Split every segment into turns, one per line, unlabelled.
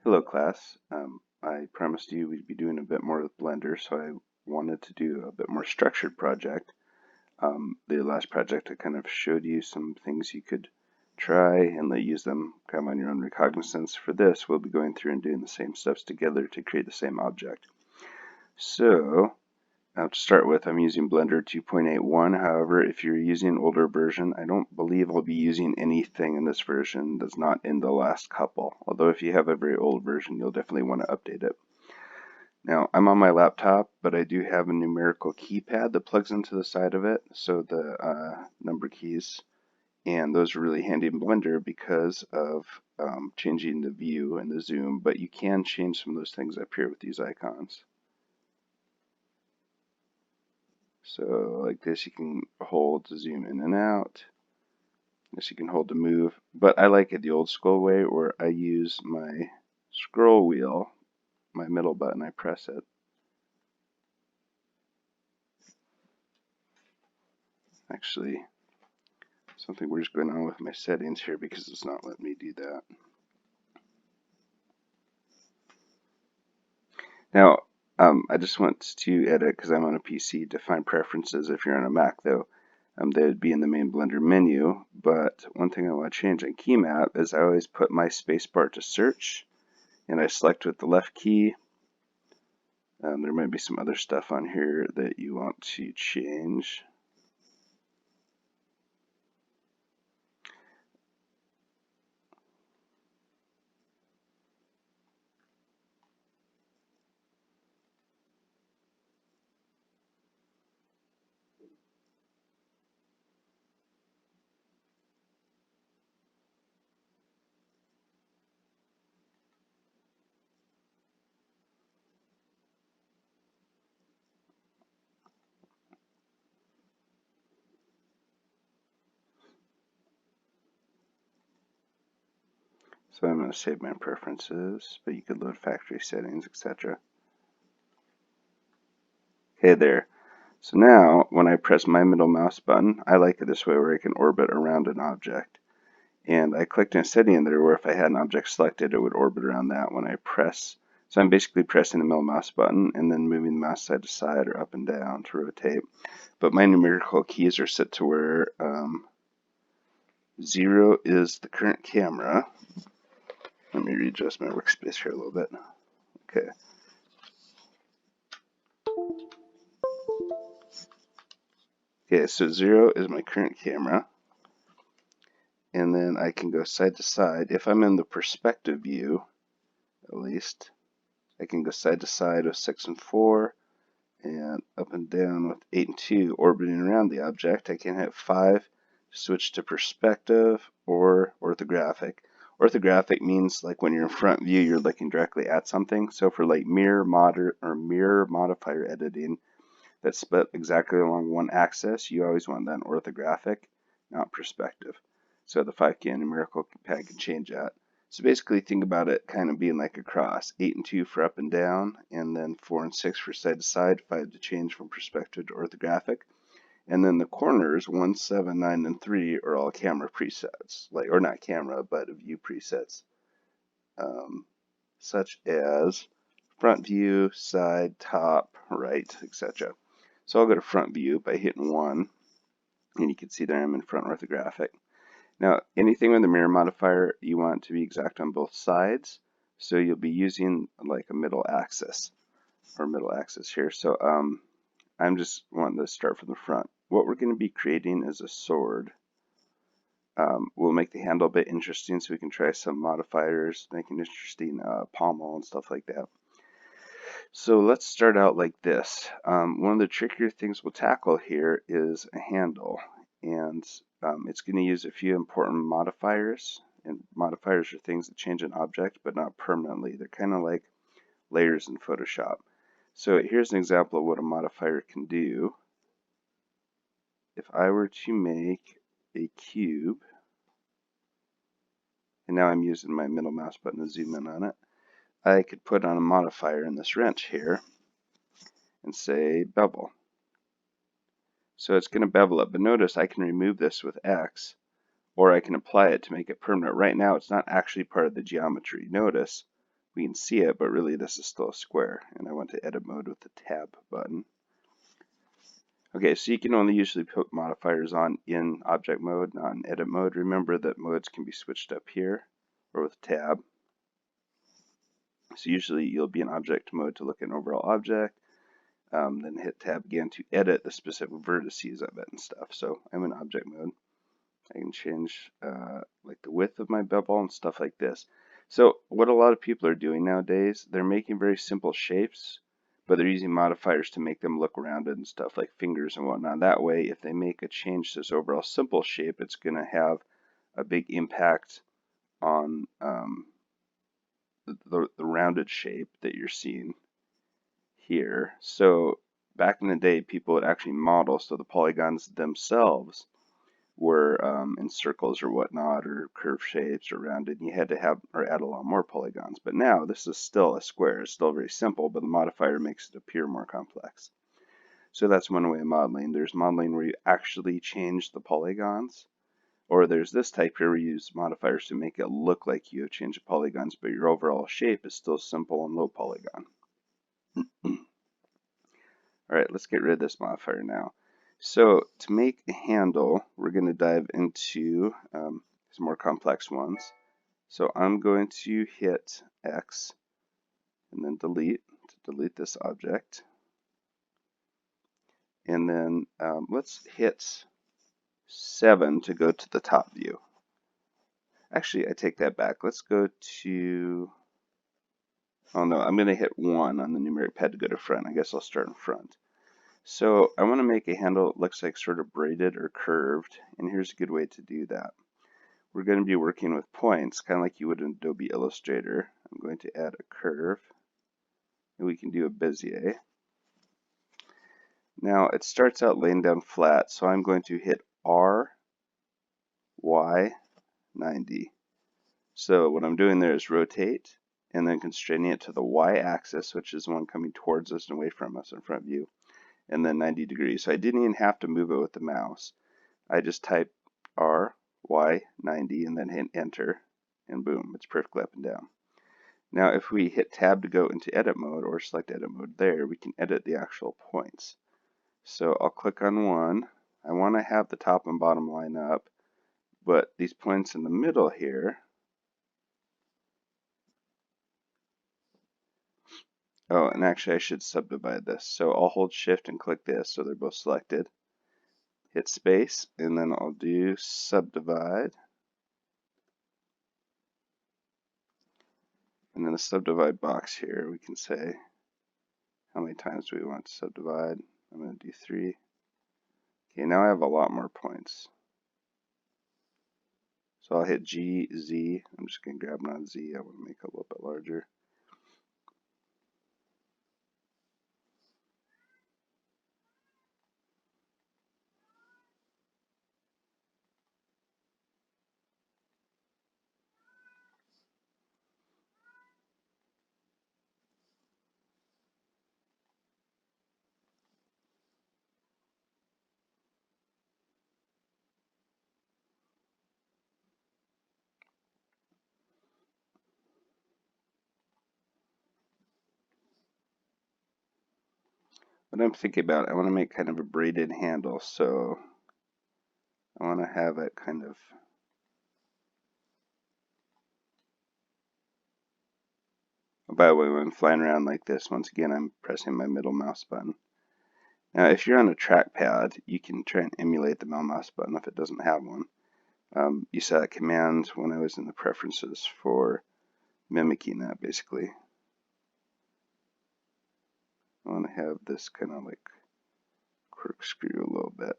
Hello class. I promised you we'd be doing a bit more with Blender, so I wanted to do a bit more structured project. The last project I kind of showed you some things you could try and let you use them kind of on your own recognizance. For this, we'll be going through and doing the same steps together to create the same object. So to start with, I'm using Blender 2.81. However, if you're using an older version, I don't believe I'll be using anything in this version that's not in the last couple. Although if you have a very old version, you'll definitely want to update it. Now, I'm on my laptop, but I do have a numerical keypad that plugs into the side of it, so the number keys, and those are really handy in Blender because of changing the view and the zoom, but you can change some of those things up here with these icons. So like this, you can hold to zoom in and out. This you can hold to move, but I like it the old school way where I use my scroll wheel, my middle button, I press it. Actually, something weird's going on with my settings here because it's not letting me do that. Now, I just want to edit because I'm on a PC, define preferences. If you're on a Mac though, they would be in the main Blender menu, but one thing I want to change on key map is I always put my spacebar to search, and I select with the left key. There might be some other stuff on here that you want to change. So I'm going to save my preferences, but you could load factory settings, etc. Okay, there. So now, when I press my middle mouse button, I like it this way where I can orbit around an object. And I clicked in a setting in there where if I had an object selected, it would orbit around that when I press. So I'm basically pressing the middle mouse button and then moving the mouse side to side or up and down to rotate. But my numerical keys are set to where 0 is the current camera. Let me readjust my workspace here a little bit. Okay. Okay, so 0 is my current camera. And then I can go side to side. If I'm in the perspective view, at least, I can go side to side with 6 and 4, and up and down with 8 and 2, orbiting around the object. I can hit 5 to switch to perspective or orthographic. Orthographic means like when you're in front view, you're looking directly at something. So for like mirror modifier editing that's split exactly along one axis, you always want that in orthographic, not perspective. So the 5 key numerical pad can change that. So basically think about it kind of being like a cross. 8 and 2 for up and down, and then 4 and 6 for side to side, 5 to change from perspective to orthographic. And then the corners, 1, 7, 9, and 3 are all camera presets, like, or not camera, but view presets, such as front view, side, top, right, etc. So I'll go to front view by hitting 1, and you can see there I'm in front orthographic. Now, anything with a mirror modifier, you want to be exact on both sides, so you'll be using like a middle axis, or middle axis here. So I'm just wanting to start from the front. What we're going to be creating is a sword. We'll make the handle a bit interesting so we can try some modifiers, make an interesting pommel and stuff like that. So let's start out like this. One of the trickier things we'll tackle here is a handle, and it's going to use a few important modifiers, and modifiers are things that change an object but not permanently. They're kind of like layers in Photoshop. So here's an example of what a modifier can do. If I were to make a cube, and now I'm using my middle mouse button to zoom in on it, I could put on a modifier in this wrench here and say bevel. So it's going to bevel it, but notice I can remove this with X, or I can apply it to make it permanent. Right now it's not actually part of the geometry. Notice we can see it, but really this is still a square, and I went to edit mode with the tab button. Okay, so you can only usually put modifiers on in object mode, not in edit mode. Remember that modes can be switched up here or with tab. So usually you'll be in object mode to look at an overall object, then hit tab again to edit the specific vertices of it and stuff. So I'm in object mode. I can change like the width of my bevel and stuff like this. So what a lot of people are doing nowadays, they're making very simple shapes, but they're using modifiers to make them look rounded and stuff like fingers and whatnot. That way, if they make a change to this overall simple shape, it's going to have a big impact on the rounded shape that you're seeing here. So back in the day, people would actually model, so the polygons themselves were in circles or whatnot, or curved shapes or rounded, and you had to have or add a lot more polygons. But now this is still a square. It's still very simple, but the modifier makes it appear more complex. So that's one way of modeling. There's modeling where you actually change the polygons, or there's this type here where you use modifiers to make it look like you have changed the polygons, but your overall shape is still simple and low polygon. All right, let's get rid of this modifier now. So to make a handle, we're going to dive into some more complex ones. So I'm going to hit X and then delete to delete this object. And then let's hit 7 to go to the top view. Actually, I take that back. Let's go to, oh no, I'm going to hit 1 on the numeric pad to go to front. I guess I'll start in front. So I want to make a handle that looks like sort of braided or curved, and here's a good way to do that. We're going to be working with points, kind of like you would in Adobe Illustrator. I'm going to add a curve, and we can do a Bezier. Now it starts out laying down flat, so I'm going to hit R, Y, 90. So what I'm doing there is rotate, and then constraining it to the Y axis, which is the one coming towards us and away from us in front view, and then 90 degrees. So I didn't even have to move it with the mouse. I just type R, Y, 90, and then hit enter, and boom, it's perfectly up and down. Now if we hit tab to go into edit mode, or select edit mode there, we can edit the actual points. So I'll click on one. I want to have the top and bottom line up, but these points in the middle here, oh, and actually I should subdivide this. So I'll hold shift and click this so they're both selected. Hit space, and then I'll do subdivide. And in the subdivide box here, we can say how many times do we want to subdivide. I'm going to do 3. Okay, now I have a lot more points. So I'll hit G, Z. I'm just going to grab non Z. I want to make it a little bit larger. What I'm thinking about, I want to make kind of a braided handle, so I want to have it kind of by the way, when I'm flying around like this, once again, I'm pressing my middle mouse button. Now, if you're on a trackpad, you can try and emulate the middle mouse button if it doesn't have one. You saw that command when I was in the preferences for mimicking that, basically. I want to have this kind of like corkscrew a little bit.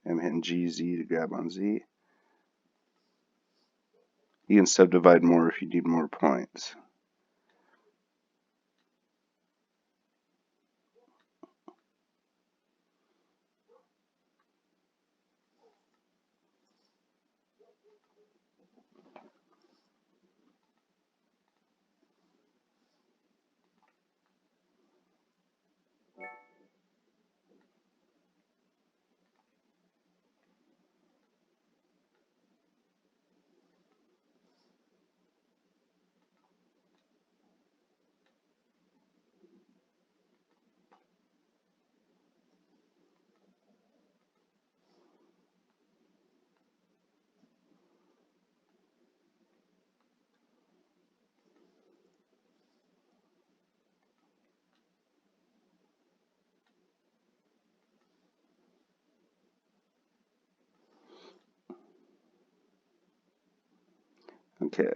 I'm hitting GZ to grab on Z. You can subdivide more if you need more points. Okay,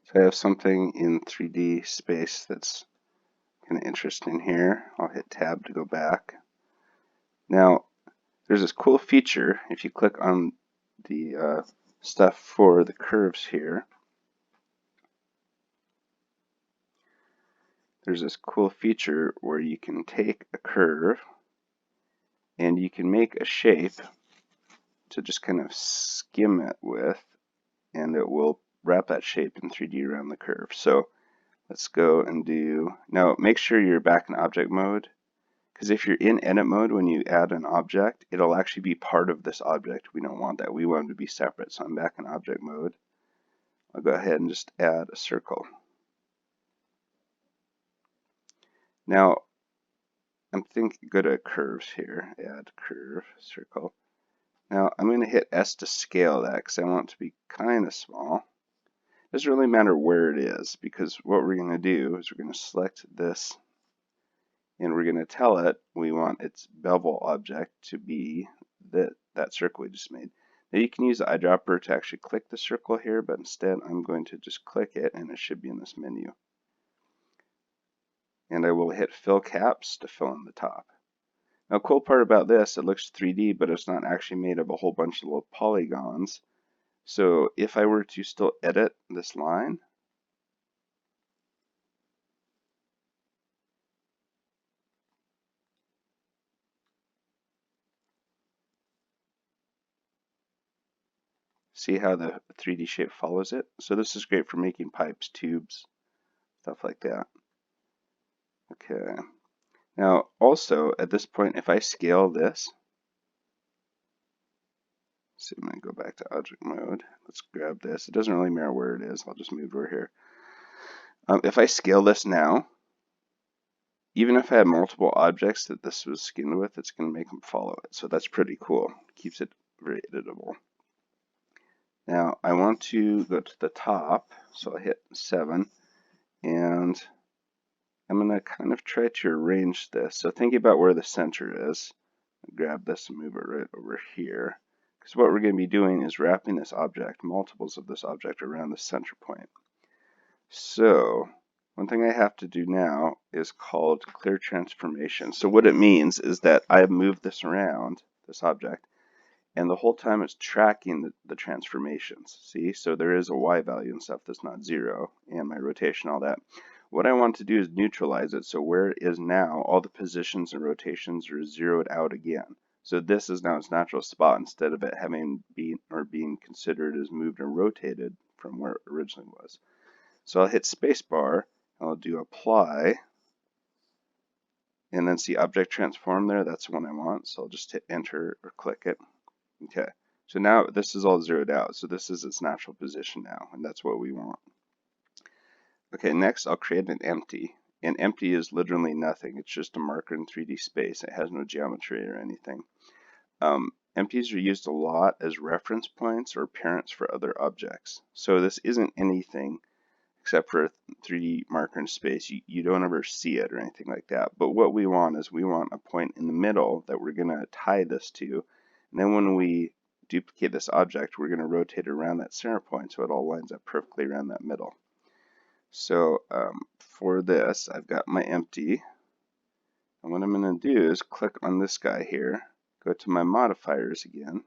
so I have something in 3D space that's kind of interesting here. I'll hit tab to go back. Now, there's this cool feature. If you click on the stuff for the curves here, there's this cool feature where you can take a curve and you can make a shape to just kind of skim it with, and it will wrap that shape in 3D around the curve. So let's go and do, now make sure you're back in object mode, because if you're in edit mode when you add an object, it'll actually be part of this object. We don't want that. We want it to be separate. So I'm back in object mode. I'll go ahead and just add a circle. Now, I'm thinking, go to curves here, add curve, circle. Now, I'm going to hit S to scale that because I want it to be kind of small. It doesn't really matter where it is, because what we're going to do is we're going to select this and we're going to tell it we want its bevel object to be that circle we just made. Now you can use the eyedropper to actually click the circle here, but instead I'm going to just click it and it should be in this menu. And I will hit fill caps to fill in the top. Now, cool part about this, it looks 3D, but it's not actually made of a whole bunch of little polygons. So if I were to still edit this line, see how the 3D shape follows it? So this is great for making pipes, tubes, stuff like that. Okay. Now, also, at this point, if I scale this, see, I'm going to go back to object mode. Let's grab this. It doesn't really matter where it is. I'll just move over here. If I scale this now, even if I had multiple objects that this was skinned with, it's going to make them follow it. So that's pretty cool. Keeps it very editable. Now, I want to go to the top, so I hit 7, and I'm going to kind of try to arrange this. So think about where the center is. Grab this and move it right over here. Because what we're going to be doing is wrapping this object, multiples of this object, around the center point. So one thing I have to do now is called clear transformation. So what it means is that I have moved this around, this object, and the whole time it's tracking the transformations. See, so there is a y value and stuff that's not 0, and my rotation, all that. What I want to do is neutralize it, so where it is now, all the positions and rotations are zeroed out again. So this is now its natural spot instead of it having being considered as moved and rotated from where it originally was. So I'll hit spacebar, I'll do apply, and then see object transform there. That's the one I want. So I'll just hit enter or click it. Okay, so now this is all zeroed out. So this is its natural position now, and that's what we want. Okay, next I'll create an empty. And empty is literally nothing. It's just a marker in 3D space. It has no geometry or anything. Empties are used a lot as reference points or parents for other objects. So this isn't anything except for a 3D marker in space. You don't ever see it or anything like that. But what we want is we want a point in the middle that we're going to tie this to. And then when we duplicate this object, we're going to rotate it around that center point so it all lines up perfectly around that middle. So for this, I've got my empty. And what I'm going to do is click on this guy here, go to my modifiers again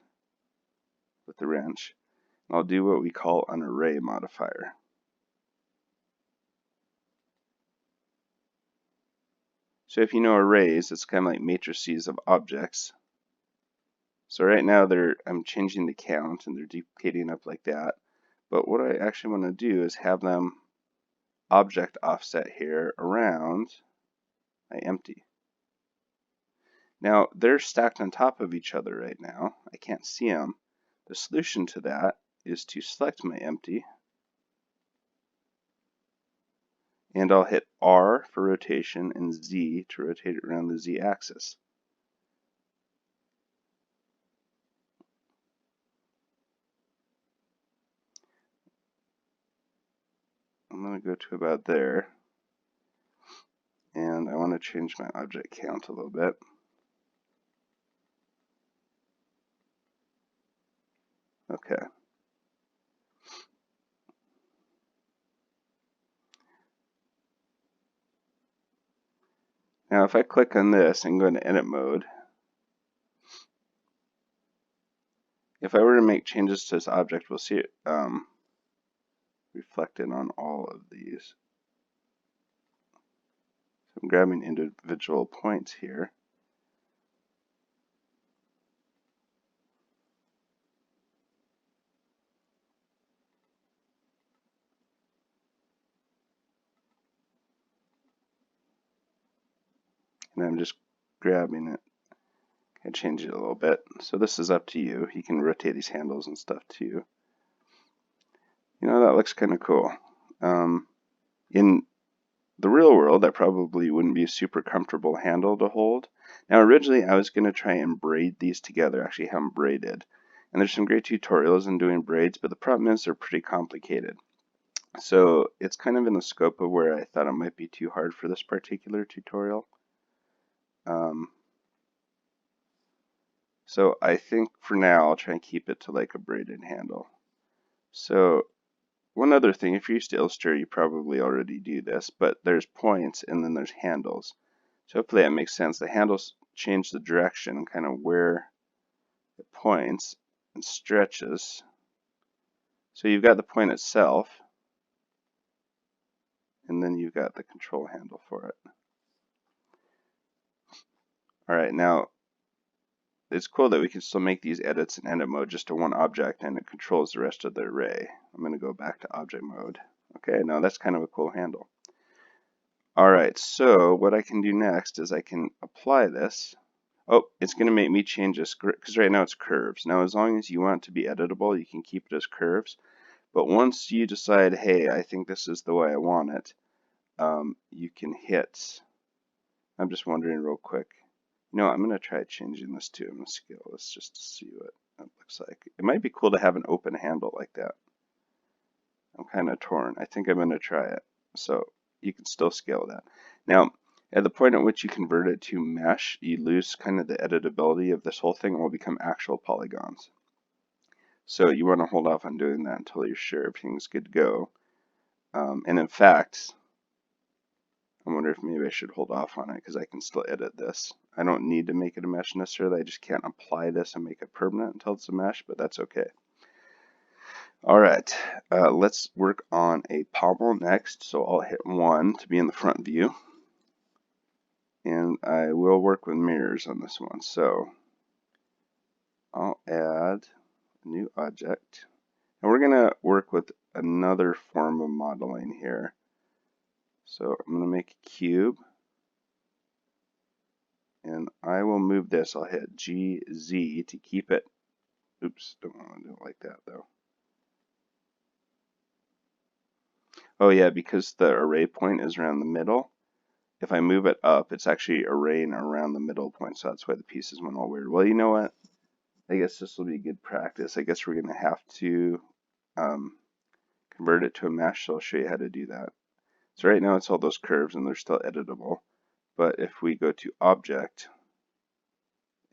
with the wrench, and I'll do what we call an array modifier. So if you know arrays, it's kind of like matrices of objects. So right now I'm changing the count and they're duplicating up like that. But what I actually want to do is have them object offset here around my empty. Now they're stacked on top of each other right now. I can't see them. The solution to that is to select my empty, and I'll hit R for rotation and Z to rotate it around the Z axis. I'm going to go to about there, and I want to change my object count a little bit. Okay. Now if I click on this and go into edit mode, if I were to make changes to this object, we'll see it reflected on all of these. So I'm grabbing individual points here. And I'm just grabbing it. I change it a little bit. So this is up to you. You can rotate these handles and stuff too. You know, that looks kind of cool. In the real world, that probably wouldn't be a super comfortable handle to hold. Now, originally, I was going to try and braid these together, actually have them braided. And there's some great tutorials in doing braids, but the problem is they're pretty complicated. So it's kind of in the scope of where I thought it might be too hard for this particular tutorial. So I think for now I'll try and keep it to like a braided handle. So one other thing, if you're used to Illustrator, you probably already do this, but there's points and then there's handles. So hopefully that makes sense. The handles change the direction, kind of where it points and stretches. So you've got the point itself, and then you've got the control handle for it. All right, now it's cool that we can still make these edits in edit mode just to one object and it controls the rest of the array. I'm going to go back to object mode. Okay, now that's kind of a cool handle. All right, so what I can do next is I can apply this. Oh, it's going to make me change this because right now it's curves. Now, as long as you want it to be editable, you can keep it as curves. But once you decide, hey, I think this is the way I want it, you can hit. I'm just wondering real quick. You know, I'm going to try changing this too. I'm going to scale this just to see what it looks like. It might be cool to have an open handle like that. I'm kind of torn. I think I'm going to try it. So you can still scale that. Now, at the point at which you convert it to mesh, you lose kind of the editability of this whole thing and will become actual polygons. So you want to hold off on doing that until you're sure everything's good to go. And in fact, I wonder if maybe I should hold off on it because I can still edit this. I don't need to make it a mesh necessarily. I just can't apply this and make it permanent until it's a mesh, but that's okay. All right, let's work on a pommel next. So I'll hit 1 to be in the front view. And I will work with mirrors on this one. So I'll add a new object. And we're going to work with another form of modeling here. So I'm going to make a cube. And I will move this. I'll hit GZ to keep it. Oops, don't want to do it like that though. Oh yeah, because the array point is around the middle. If I move it up, it's actually arraying around the middle point, so that's why the pieces went all weird. Well, you know what? I guess this will be good practice. I guess we're going to have to convert it to a mesh, so I'll show you how to do that. So right now it's all those curves and they're still editable. But if we go to Object,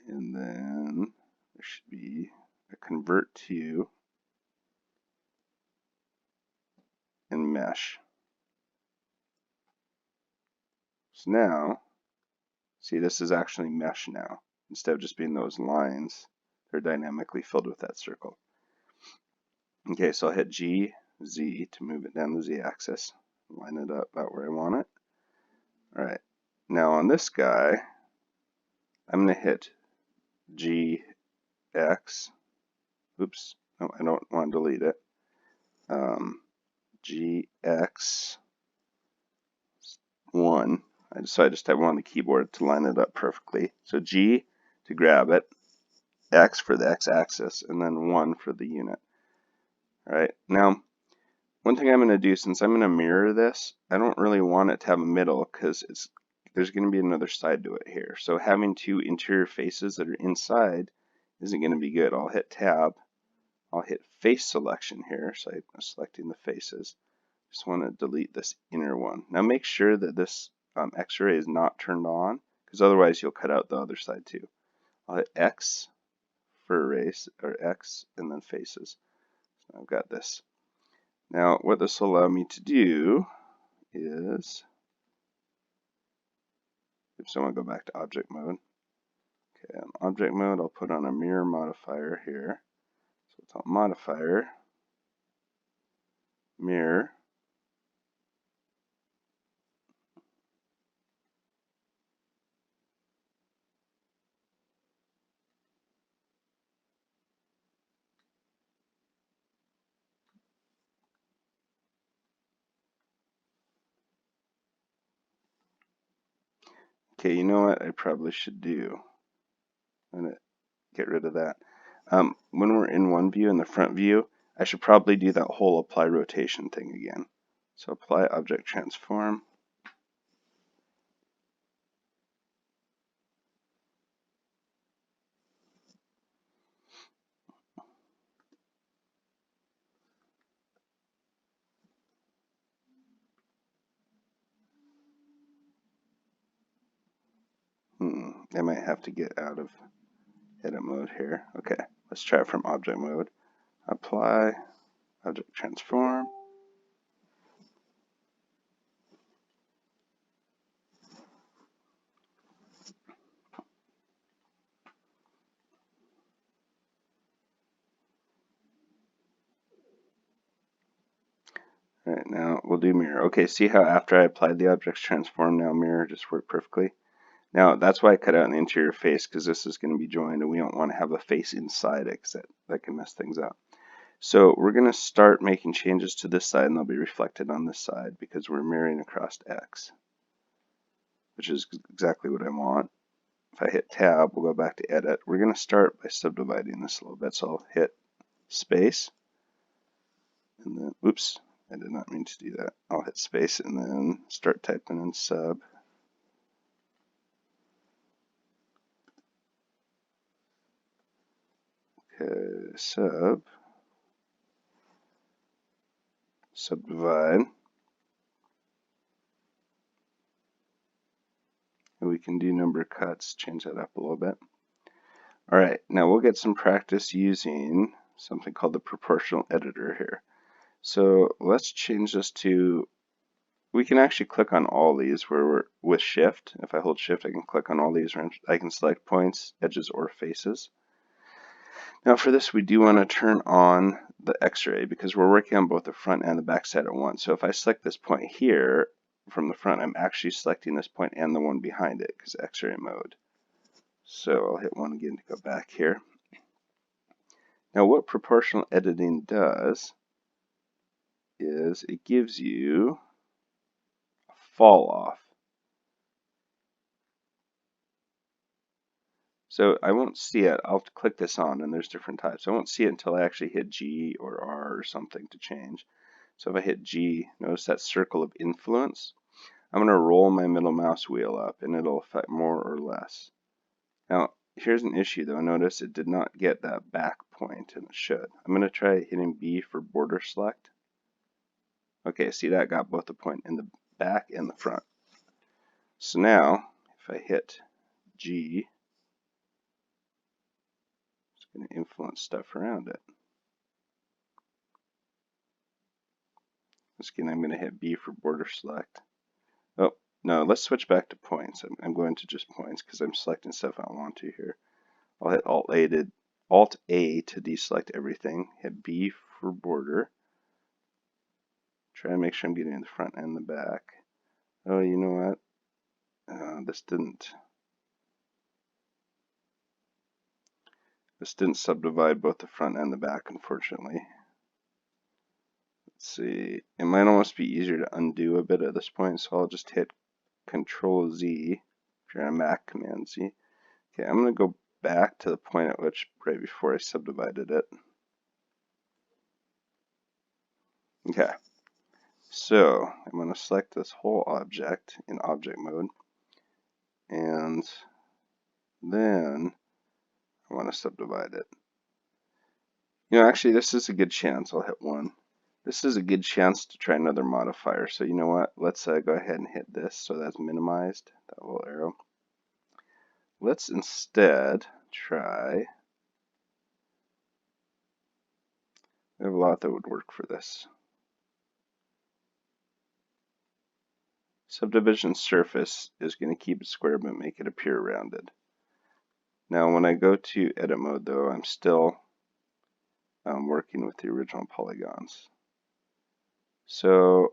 and then there should be a Convert to and Mesh. So now, see, this is actually mesh now. Instead of just being those lines, they're dynamically filled with that circle. Okay, so I'll hit G, Z to move it down the Z axis. Line it up about where I want it. All right, now on this guy, I'm going to hit G, X. Oops, no, I don't want to delete it. GX1. So I just have one on the keyboard to line it up perfectly. So G to grab it, X for the X-axis, and then 1 for the unit. All right, now one thing I'm going to do, since I'm going to mirror this, I don't really want it to have a middle because there's going to be another side to it here. So having two interior faces that are inside isn't going to be good. I'll hit Tab. I'll hit Face Selection here, so I'm selecting the faces. Just want to delete this inner one. Now make sure that this X-ray is not turned on, because otherwise you'll cut out the other side too. I'll hit X for erase, or X, and then faces. So I've got this. Now what this will allow me to do is, Oops, I want to go back to object mode. Okay, in object mode, I'll put on a mirror modifier here. So it's on modifier, mirror. Okay, you know what I probably should do? I'm going to get rid of that. When we're in one view, in the front view, I should probably do that whole apply rotation thing again. So apply object transform. I might have to get out of edit mode here. Okay, let's try it from object mode. Apply object transform. All right, now we'll do mirror. Okay, see how after I applied the object's transform, now mirror just worked perfectly? Now, that's why I cut out an interior face, because this is going to be joined, and we don't want to have a face inside it, because that can mess things up. So we're going to start making changes to this side, and they'll be reflected on this side, because we're mirroring across X, which is exactly what I want. If I hit tab, we'll go back to edit. We're going to start by subdividing this a little bit, so I'll hit space, and then, oops, I did not mean to do that. I'll hit space and then start typing in sub. Okay, subdivide. And we can do number cuts, change that up a little bit. All right, now we'll get some practice using something called the proportional editor here. So let's change this to, we can actually click on all these where we're with shift. If I hold shift, I can click on all these, I can select points, edges, or faces. Now for this, we do want to turn on the X-ray because we're working on both the front and the back side at once. So if I select this point here from the front, I'm actually selecting this point and the one behind it because X-ray mode. So I'll hit 1 again to go back here. Now what proportional editing does is it gives you a fall off. So I won't see it. I'll click this on and there's different types. I won't see it until I actually hit G or R or something to change. So if I hit G, notice that circle of influence. I'm going to roll my middle mouse wheel up and it'll affect more or less. Now here's an issue though. Notice it did not get that back point and it should. I'm going to try hitting B for border select. Okay, see that got both the point in the back and the front. So now if I hit G, it's going to influence stuff around it. Again, I'm going to hit B for border select. Oh, no, let's switch back to points. I'm going to just points because I'm selecting stuff I want to here. I'll hit Alt A to deselect everything. Hit B for border. Try and make sure I'm getting in the front and the back. Oh, you know what? This didn't subdivide both the front and the back, unfortunately. Let's see. It might almost be easier to undo a bit at this point, so I'll just hit Control Z. If you're on Mac, Command Z. Okay, I'm going to go back to the point at which right before I subdivided it. Okay, so I'm going to select this whole object in object mode, and then I want to subdivide it. You know, actually, this is a good chance. I'll hit 1. This is a good chance to try another modifier. So you know what? Let's go ahead and hit this so that's minimized, that little arrow. Let's instead try, I have a lot that would work for this. Subdivision surface is going to keep it square but make it appear rounded. Now when I go to edit mode though, I'm still working with the original polygons. So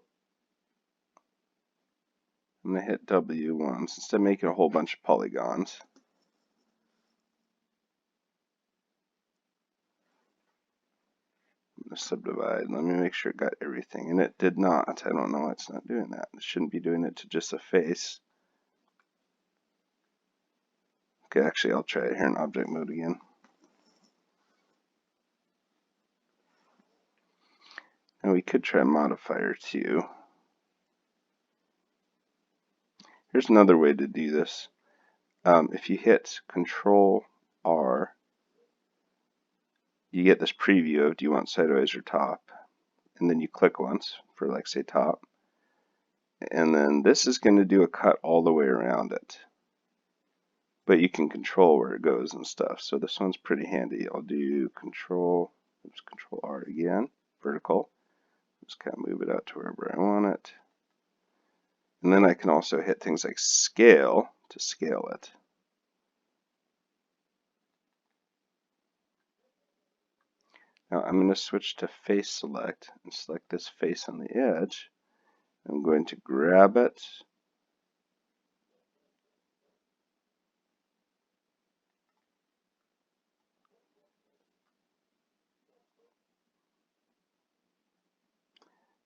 I'm going to hit W once instead of making a whole bunch of polygons. I'm going to subdivide. Let me make sure it got everything, and it did not. I don't know why it's not doing that. It shouldn't be doing it to just a face. Okay, actually I'll try it here in object mode again. And we could try modifier too. Here's another way to do this. If you hit Control R, you get this preview of do you want sideways or top, and then you click once for like say top, and then this is going to do a cut all the way around it, but you can control where it goes and stuff. So this one's pretty handy. I'll do Control R again, vertical. Just kind of move it out to wherever I want it, and then I can also hit things like scale to scale it. Now I'm going to switch to face select and select this face on the edge. I'm going to grab it,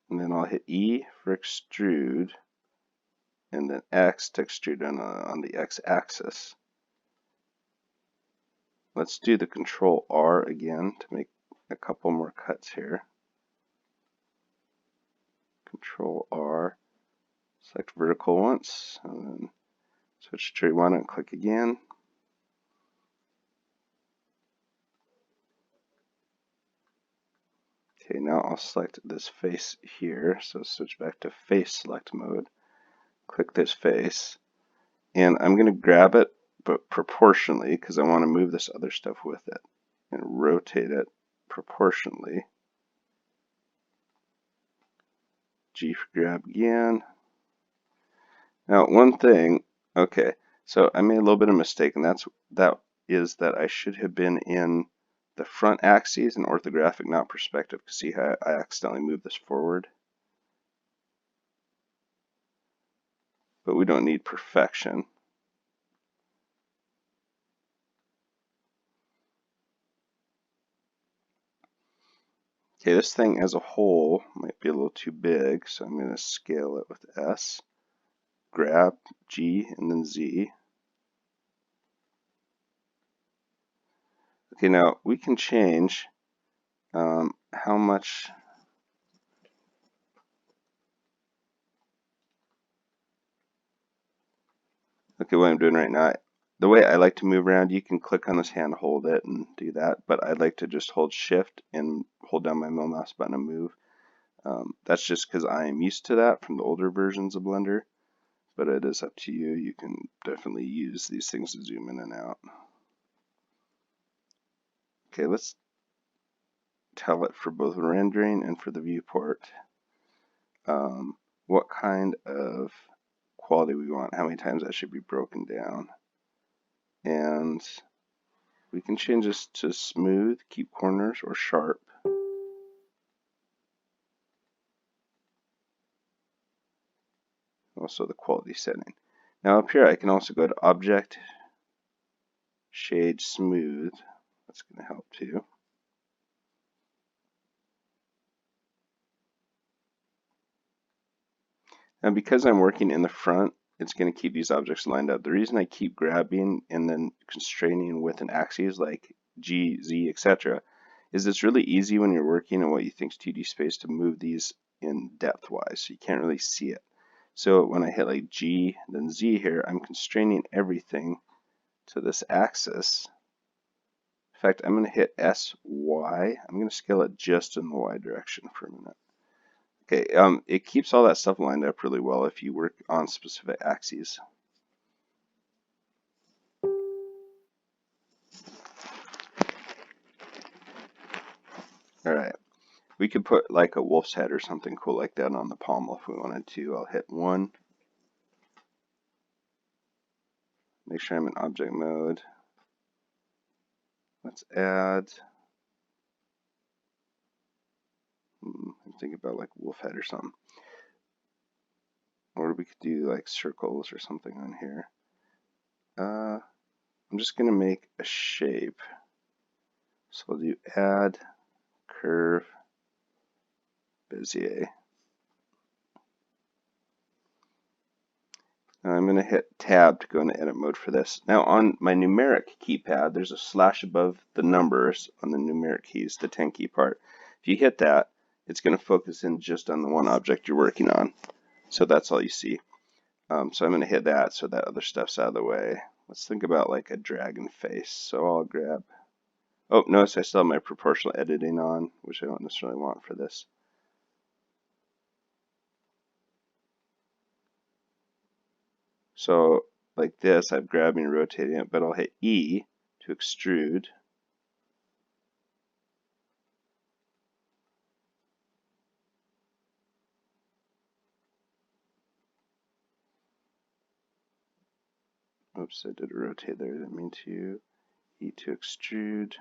and then I'll hit E for extrude, and then X to extrude on the X axis. Let's do the Control R again to make a couple more cuts here. Control R, select vertical once, and then switch to one and click again. Okay, now I'll select this face here, so switch back to face select mode. Click this face, and I'm going to grab it, but proportionally, because I want to move this other stuff with it, and rotate it proportionally. G for grab again. Now one thing, okay, so I made a little bit of a mistake, and that is that I should have been in the front axes in orthographic, not perspective. See how I accidentally moved this forward? But we don't need perfection. Okay, this thing as a whole might be a little too big, so I'm going to scale it with S. Grab G and then Z. Okay, now we can change how much. Okay, what I'm doing right now, the way I like to move around, you can click on this hand, hold it, and do that, but I'd like to just hold Shift and hold down my middle mouse button and move. That's just because I am used to that from the older versions of Blender, but it is up to you. You can definitely use these things to zoom in and out. Okay, let's tell it for both rendering and for the viewport what kind of quality we want, how many times that should be broken down. And we can change this to smooth, keep corners, or sharp. Also the quality setting. Now up here I can also go to Object, Shade, Smooth. That's going to help too. And because I'm working in the front, it's going to keep these objects lined up. The reason I keep grabbing and then constraining with an axis like G, Z, etc. is it's really easy when you're working in what you think is 2D space to move these in depth-wise, so you can't really see it. So when I hit like G, then Z here, I'm constraining everything to this axis. In fact, I'm going to hit SY. I'm going to scale it just in the Y direction for a minute. Okay, it keeps all that stuff lined up really well if you work on specific axes. Alright, we could put like a wolf's head or something cool like that on the pommel if we wanted to. I'll hit 1, make sure I'm in object mode. Let's add, I'm thinking about like wolf head or something. Or we could do like circles or something on here. I'm just going to make a shape. So I'll do add curve Bezier. Now I'm going to hit tab to go into edit mode for this. Now on my numeric keypad, there's a slash above the numbers on the numeric keys, the 10 key part. If you hit that, it's going to focus in just on the one object you're working on. So that's all you see. So I'm going to hit that so that other stuff's out of the way. Let's think about like a dragon face. So I'll grab, oh, notice I still have my proportional editing on, which I don't necessarily want for this. So like this, I'm grabbing and rotating it, but I'll hit E to extrude. Oops, I did a rotate there, I didn't mean to. E to extrude.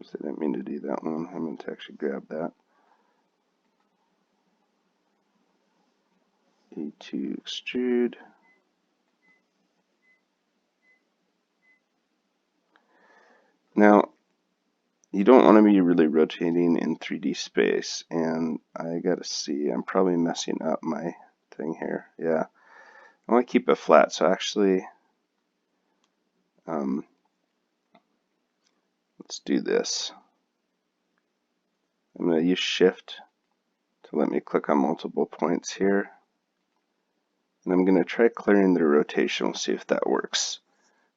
Oops, I didn't mean to do that one. I meant to actually grab that. E to extrude. Now, you don't want to be really rotating in 3D space, and I gotta see, I'm probably messing up my thing here. Yeah, I want to keep it flat, so actually, let's do this. I'm going to use Shift to let me click on multiple points here, and I'm going to try clearing the rotation. We'll see if that works.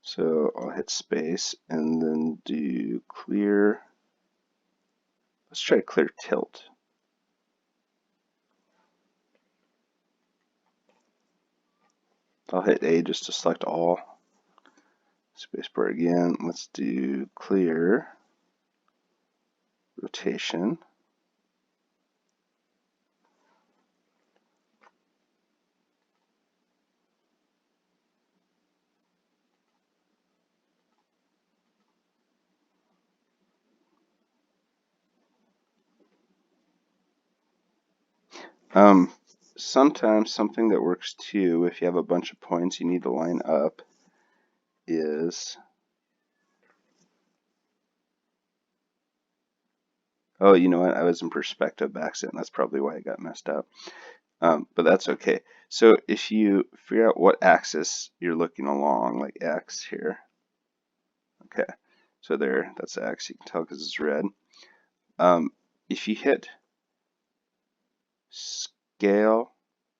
So I'll hit space and then do clear. Let's try clear tilt. I'll hit A just to select all. Spacebar again. Let's do clear rotation. Sometimes something that works too, if you have a bunch of points you need to line up, is, oh, you know what, I was in perspective by accident. That's probably why I got messed up. But that's okay. So if you figure out what axis you're looking along, like X here, okay, so there, that's X, you can tell because it's red. If you hit scale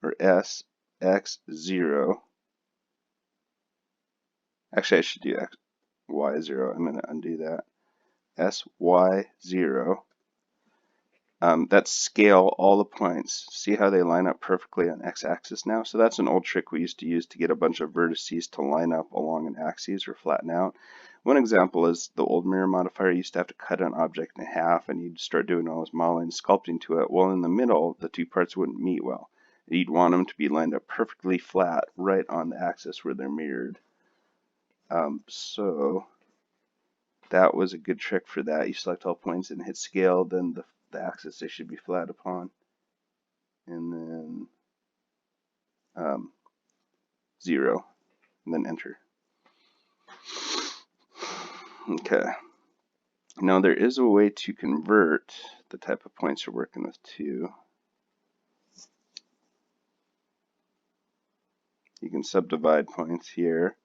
or S, X, 0, actually I should do X, Y, 0, I'm going to undo that. S, Y, 0. That's scale all the points. See how they line up perfectly on x-axis now? So that's an old trick we used to use to get a bunch of vertices to line up along an axis or flatten out. One example is the old mirror modifier. You used to have to cut an object in half and you'd start doing all this modeling, sculpting to it. Well, in the middle, the two parts wouldn't meet well. You'd want them to be lined up perfectly flat right on the axis where they're mirrored. So that was a good trick for that. You select all points and hit scale, then the axis they should be flat upon, and then 0, and then enter. Okay. Now there is a way to convert the type of points you're working with too. You can subdivide points here.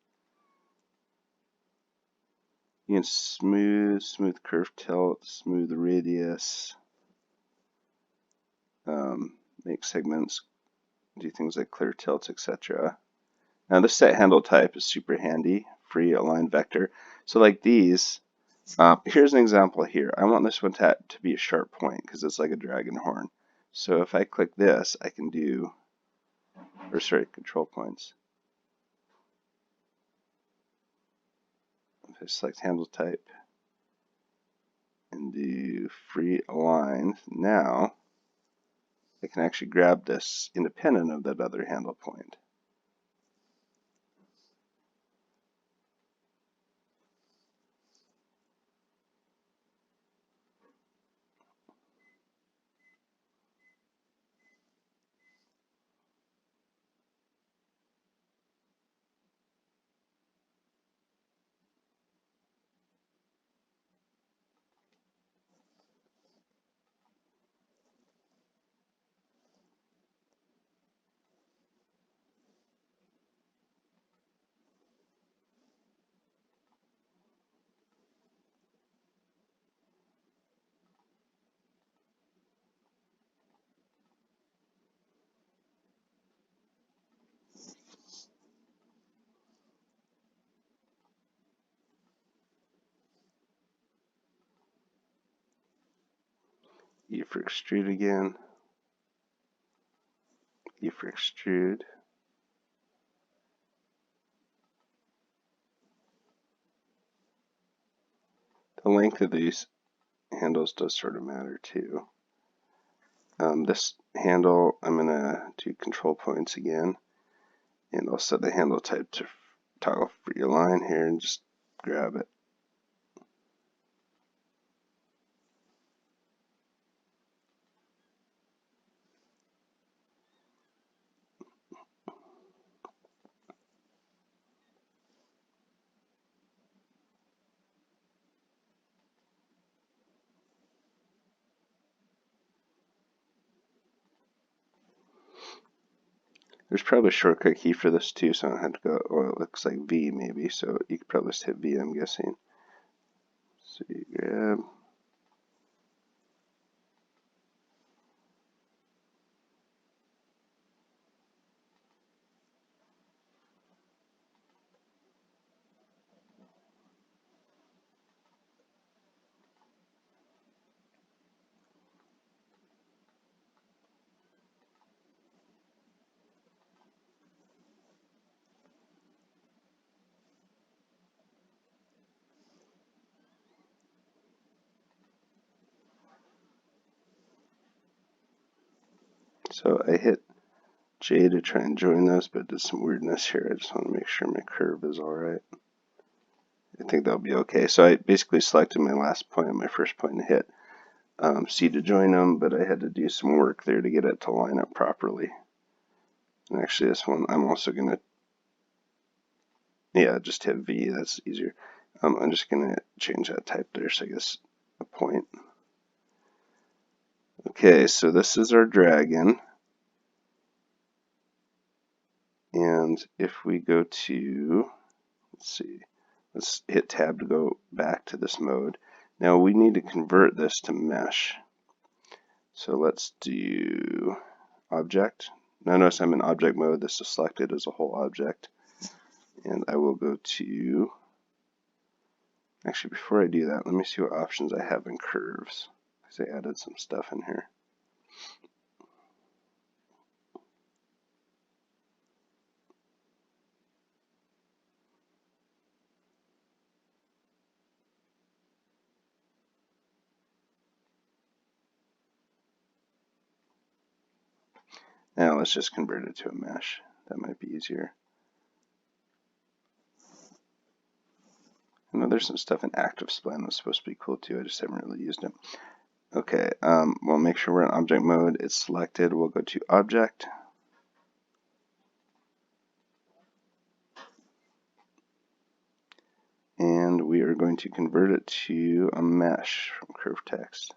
You can smooth curve tilt, smooth radius, make segments, do things like clear tilt, etc. Now this set handle type is super handy, free align vector. So like these, here's an example here. I want this one to be a sharp point because it's like a dragon horn. So if I click this, I can do, or sorry, control points. I select handle type and do free aligned, now I can actually grab this independent of that other handle point. E for extrude again, E for extrude. The length of these handles does sort of matter too. This handle, I'm going to do control points again, and I'll set the handle type to toggle free align here and just grab it. There's probably a shortcut key for this too, so I don't have to go, well, it looks like V maybe, so you could probably just hit V, I'm guessing. So you grab, so I hit J to try and join those, but there's some weirdness here. I just want to make sure my curve is alright. I think that'll be okay. So I basically selected my last point and my first point and hit C to join them, but I had to do some work there to get it to line up properly. And actually this one, I'm also going to, yeah, just hit V, that's easier. I'm just going to change that type there, so I guess a point. Okay, so this is our dragon. And if we go to, let's see, let's hit tab to go back to this mode. Now we need to convert this to mesh. So let's do object. Now notice I'm in object mode. This is selected as a whole object. And I will go to, actually before I do that, let me see what options I have in curves, because I added some stuff in here. Now let's just convert it to a mesh. That might be easier. I know there's some stuff in active spline that's supposed to be cool too. I just haven't really used it. Okay, we'll make sure we're in object mode. It's selected. We'll go to object. And we are going to convert it to a mesh from curve text.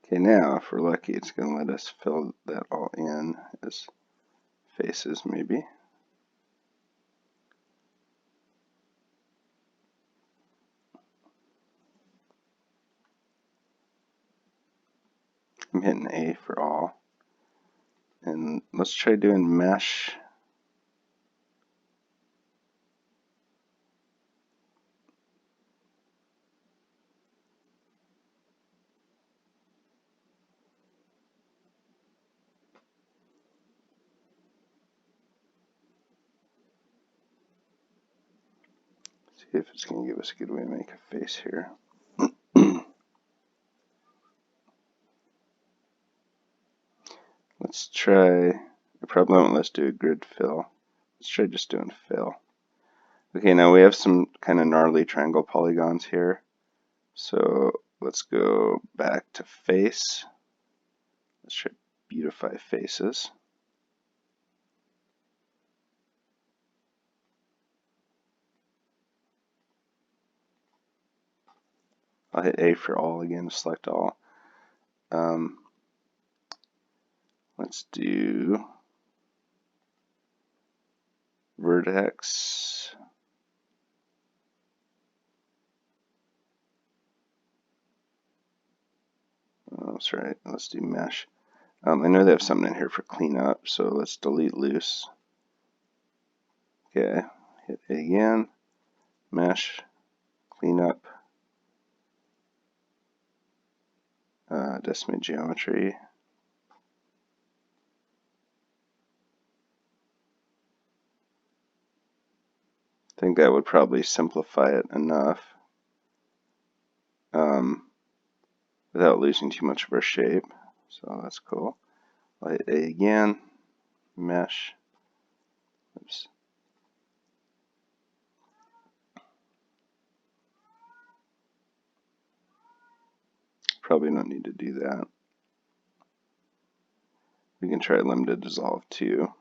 Okay, now if we're lucky, it's going to let us fill that all in as faces maybe. I'm hitting A for all. And let's try doing mesh. See if it's going to give us a good way to make a face here. Let's try, I probably won't let's do a grid fill. Let's try just doing fill. Okay, now we have some kind of gnarly triangle polygons here. So let's go back to face. Let's try beautify faces. I'll hit A for all again to select all. Let's do vertex. Oh, that's right. Let's do mesh. I know they have something in here for cleanup, so let's delete loose. Okay, hit A again. Mesh, cleanup, decimate geometry. I think that would probably simplify it enough without losing too much of our shape. So that's cool. I'll hit A again. Mesh. Oops. Probably don't need to do that. We can try limited dissolve too.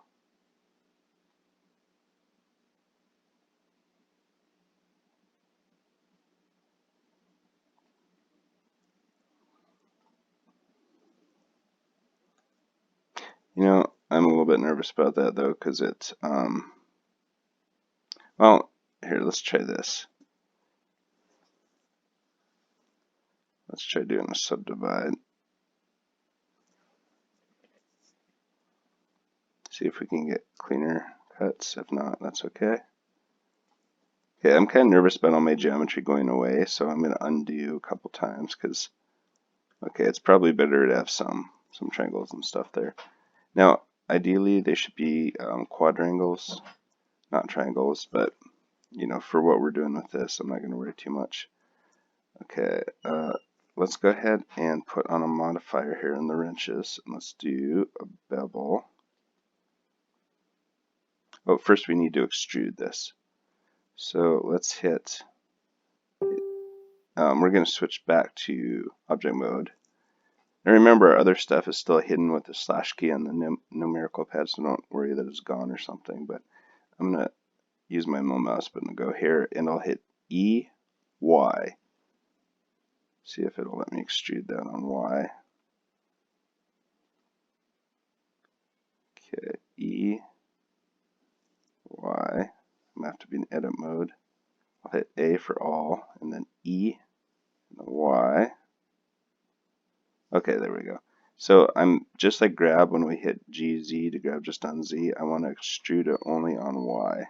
You know, I'm a little bit nervous about that though, because it's, well, here, let's try this. Let's try doing a subdivide. See if we can get cleaner cuts. If not, that's okay. Okay, I'm kind of nervous about all my geometry going away, so I'm going to undo a couple times because, okay, it's probably better to have some triangles and stuff there. Now, ideally, they should be quadrangles, not triangles, but, you know, for what we're doing with this, I'm not going to worry too much. Okay, let's go ahead and put on a modifier here in the wrenches, and let's do a bevel. Oh, first we need to extrude this. So let's hit, we're going to switch back to object mode. And remember, our other stuff is still hidden with the slash key on the numerical pad, so don't worry that it's gone or something. But I'm going to use my middle mouse button to go here, and I'll hit E, Y. See if it'll let me extrude that on Y. Okay, E, Y. I'm going to have to be in edit mode. I'll hit A for all, and then E, and then Y. Okay, there we go. So I'm just like grab when we hit GZ to grab just on Z. I want to extrude it only on Y.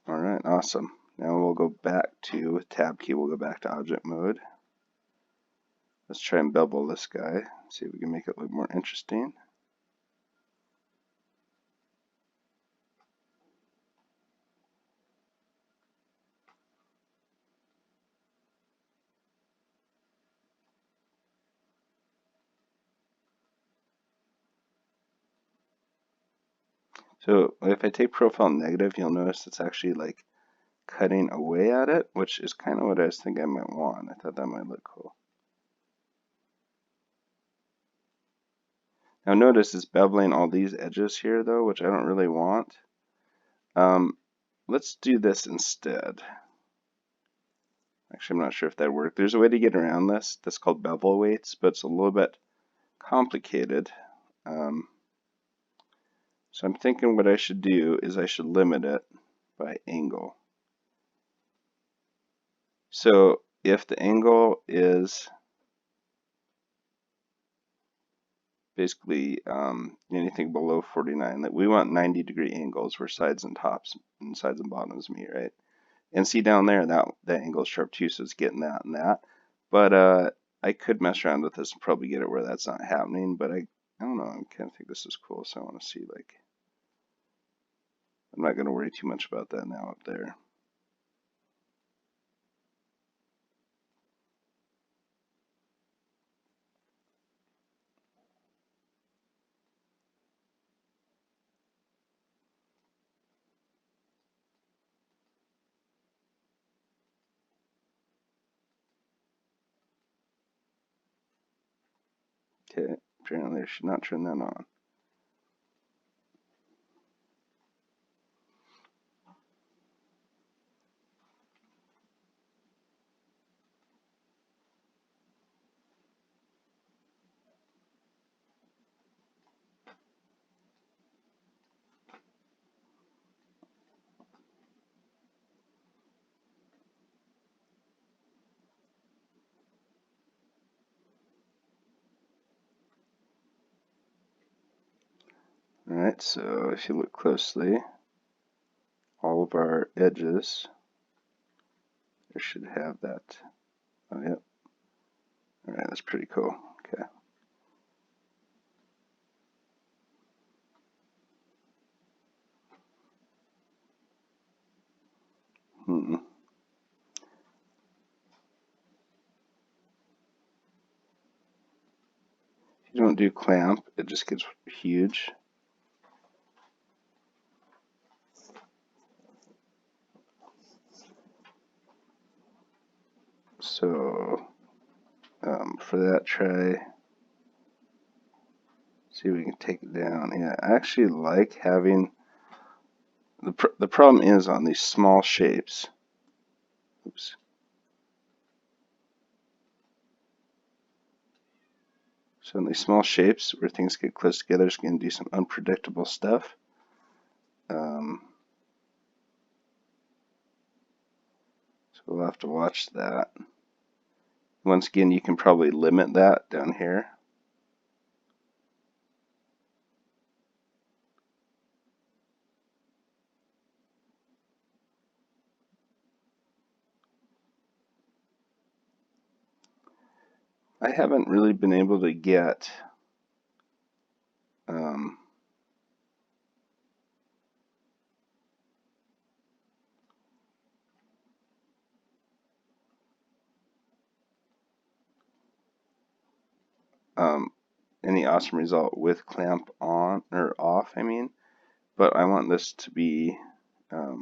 All right, awesome. Now we'll go back to, with tab key, we'll go back to object mode. Let's try and bevel this guy, see if we can make it look more interesting. So if I take profile negative, you'll notice it's actually like cutting away at it, which is kind of what I was thinking I might want. I thought that might look cool. Now notice it's beveling all these edges here though, which I don't really want. Let's do this instead. Actually, I'm not sure if that worked. There's a way to get around this. That's called bevel weights, but it's a little bit complicated. So I'm thinking what I should do is I should limit it by angle. So if the angle is basically anything below 49. That we want 90-degree angles where sides and tops and sides and bottoms meet, right? And see down there, that angle is sharp too, so it's getting that and that. But I could mess around with this and probably get it where that's not happening, but I don't know, I kind of think this is cool, so I want to see, like, I'm not going to worry too much about that now up there. Okay, apparently I should not turn that on. Alright, so if you look closely, all of our edges, there should have that. Oh, yep. Alright, that's pretty cool. Okay. Hmm. If you don't do clamp, it just gets huge. So for that, try, see if we can take it down. Yeah, I actually like having, the problem is on these small shapes. Oops. So in these small shapes where things get close together, it's going to do some unpredictable stuff. So we'll have to watch that. Once again, you can probably limit that down here. I haven't really been able to get any awesome result with clamp on or off, I mean, but I want this to be I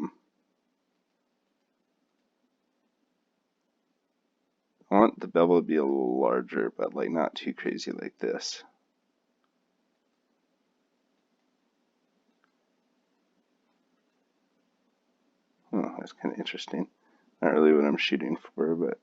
want the bevel to be a little larger, but like not too crazy like this. Oh, that's kind of interesting. Not really what I'm shooting for, but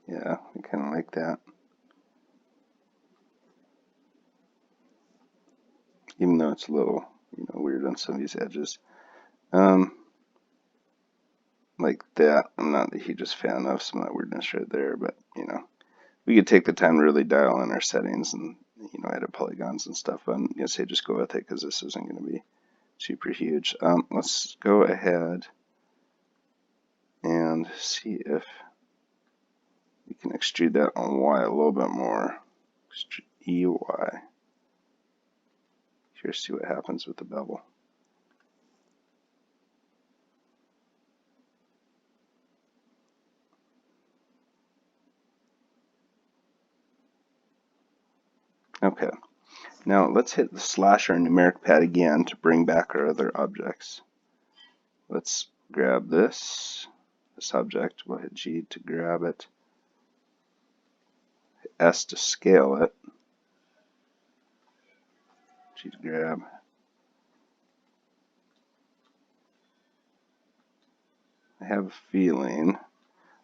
yeah, I kind of like that. Even though it's a little, weird on some of these edges. Like that, I'm not the hugest fan of some of that weirdness right there, but we could take the time to really dial in our settings and edit polygons and stuff. I'm gonna say just go with it because this isn't going to be super huge. Let's go ahead and see if we can extrude that on Y a little bit more. Extrude EY. Here, see what happens with the bevel. Okay, now let's hit the slasher and numeric pad again to bring back our other objects. Let's grab this object. We'll hit G to grab it, S to scale it, G to grab, I have a feeling.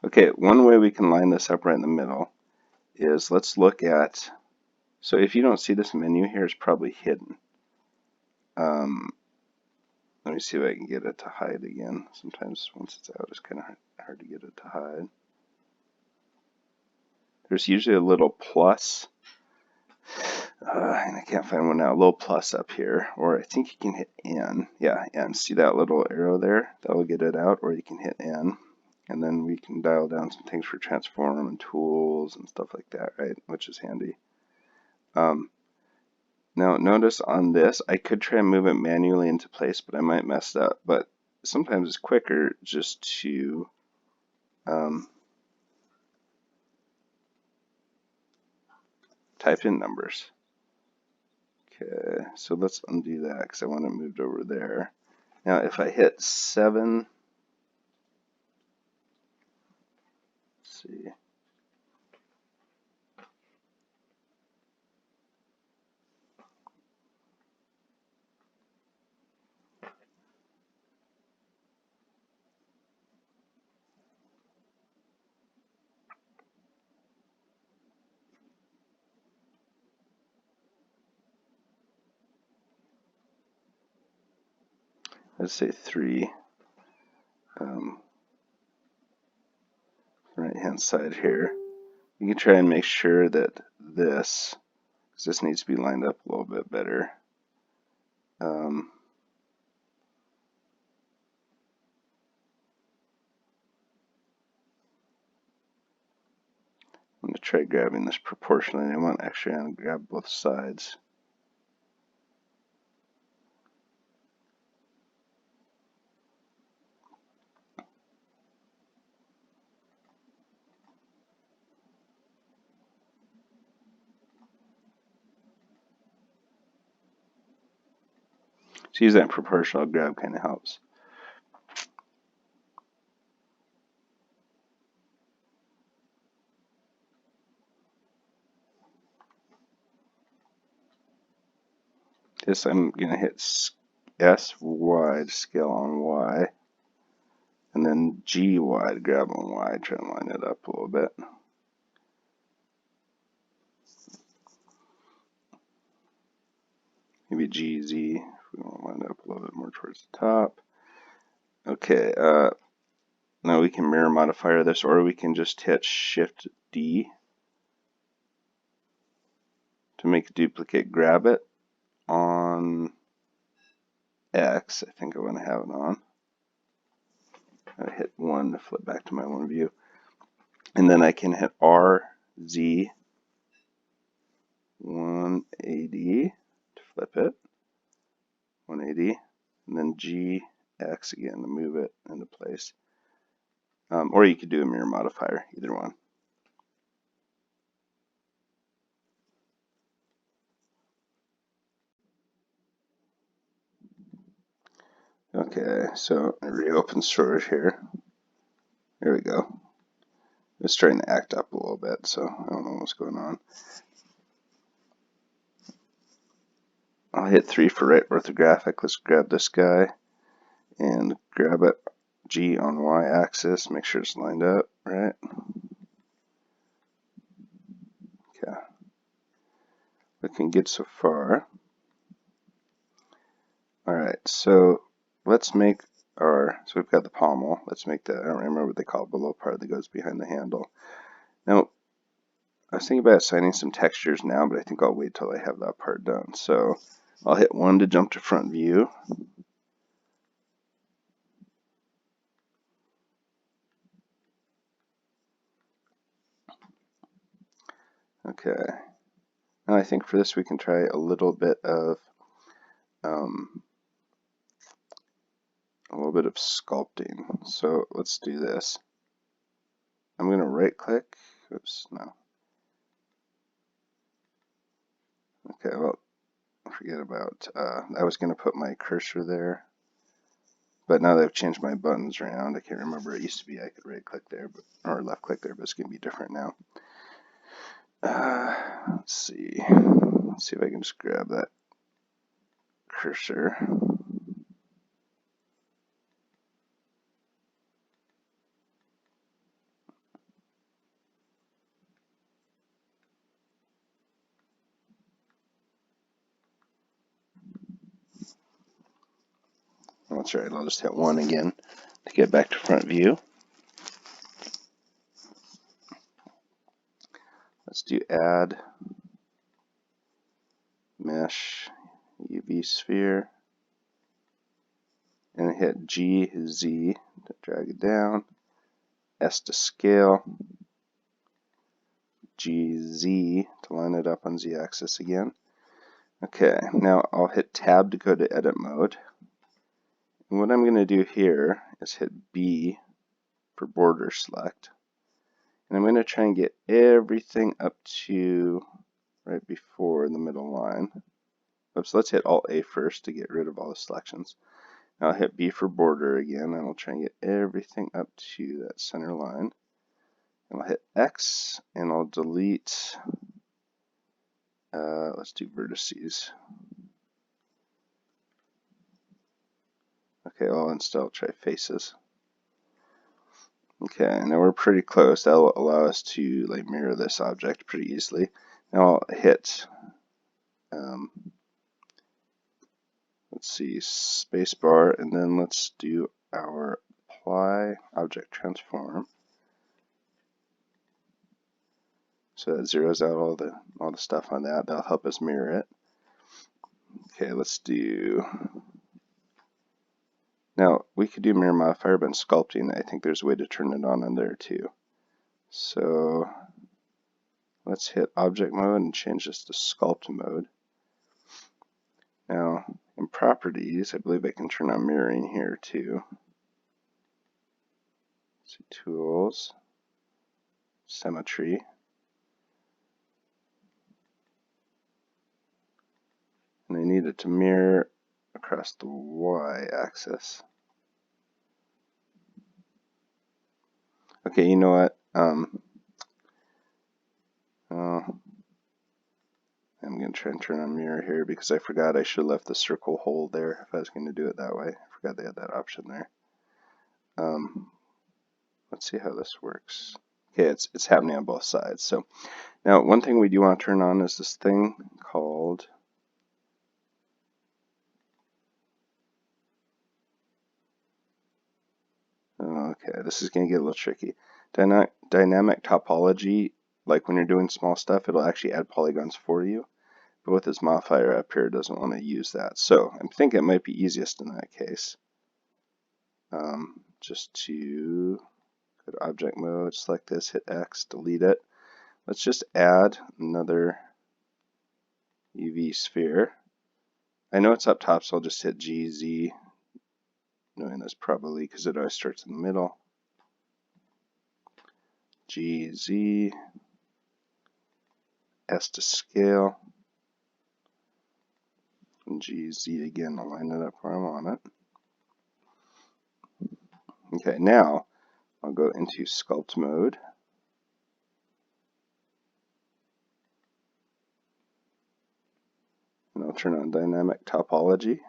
Okay, one way we can line this up right in the middle is let's look at, so if you don't see this menu here, it's probably hidden. Let me see if I can get it to hide again. Sometimes once it's out, it's kind of hard to get it to hide. There's usually a little plus, and I can't find one now, a little plus up here, or I think you can hit N. Yeah, N. See that little arrow there? That will get it out, or you can hit N. And then we can dial down some things for transform and tools and stuff like that, right? Which is handy. Now notice on this, I could try and move it manually into place, but I might mess up. But sometimes it's quicker just to type in numbers. Okay, so let's undo that because I want it moved over there. Now if I hit 7, let's see. Let's say 3. Right hand side here. You can try and make sure that this needs to be lined up a little bit better. I'm going to try grabbing this proportionally. I want actually to grab both sides. So using that proportional grab kind of helps. This I'm going to hit S wide, scale on Y, and then G wide, grab on Y, try and line it up a little bit. Maybe GZ if we want to line it up a little bit more towards the top. Okay, now we can mirror modifier this, or we can just hit Shift D to make a duplicate, grab it on X. I think I want to have it on. I hit 1 to flip back to my one view. And then I can hit R, Z, 180 to flip it, 180, and then G, X again to move it into place. Or you could do a mirror modifier, either one. Okay, so I reopen storage here. There we go. It's starting to act up a little bit, so I don't know what's going on. I'll hit 3 for right orthographic. Let's grab this guy and grab it G on Y axis. Make sure it's lined up, right? Okay. Looking good so far. Alright, so let's make our, so we've got the pommel. Let's make the, I don't remember what they call it, below part that goes behind the handle. Now, I was thinking about assigning some textures now, but I think I'll wait till I have that part done. So I'll hit 1 to jump to front view. Okay. Now I think for this we can try a little bit of sculpting. So let's do this. I'm going to right click. Oops, no. Okay, well, forget about, I was going to put my cursor there. But now that I've changed my buttons around, I can't remember. It used to be I could right click there, but, or left click there, but it's going to be different now. Let's see. Let's see if I can just grab that cursor. Oh, that's right, I'll just hit 1 again to get back to front view. Let's do add mesh UV sphere and hit G, Z to drag it down, S to scale, GZ to line it up on Z axis again. Okay, now I'll hit tab to go to edit mode. And what I'm going to do here is hit B for border select. And I'm going to try and get everything up to right before the middle line. Oops, let's hit Alt A first to get rid of all the selections. Now I'll hit B for border again, and I'll try and get everything up to that center line. And I'll hit X, and I'll delete, let's do vertices. Okay, I'll instead try faces. Okay, now we're pretty close. That'll allow us to like mirror this object pretty easily. Now I'll hit, let's see, spacebar, and then let's do our apply object transform. So that zeroes out all the stuff on that. That'll help us mirror it. Okay, let's do. Now we could do mirror modifier, but in sculpting, I think there's a way to turn it on there too. So let's hit object mode and change this to sculpt mode. Now in properties, I believe I can turn on mirroring here too. Let's see, tools, symmetry. And I need it to mirror across the y-axis. Okay, you know what? I'm going to try and turn on mirror here because I forgot I should have left the circle hole there if I was going to do it that way. I forgot they had that option there. Let's see how this works. Okay, it's happening on both sides. So now one thing we do want to turn on is this thing called okay, this is going to get a little tricky. Dynamic topology, like when you're doing small stuff, it'll actually add polygons for you. But with this modifier up here, it doesn't want to use that. So I'm thinking it might be easiest in that case. Just to go to object mode, select this, hit X, delete it. Let's just add another UV sphere. I know it's up top, so I'll just hit GZ, knowing this probably because it always starts in the middle. GZ, S to scale, and GZ again, I'll line it up where I want it. Okay, now I'll go into sculpt mode. And I'll turn on dynamic topology.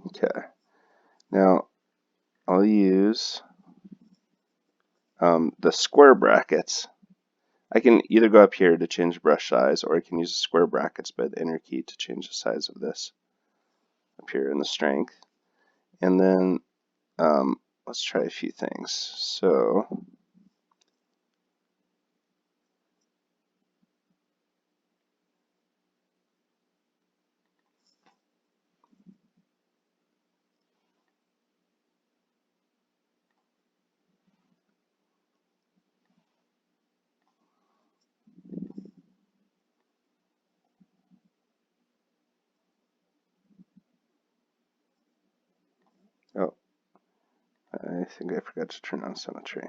Okay, now I'll use the square brackets. I can either go up here to change brush size, or I can use the square brackets by the enter key to change the size of this up here in the strength. And then let's try a few things. So oh, I think I forgot to turn on symmetry.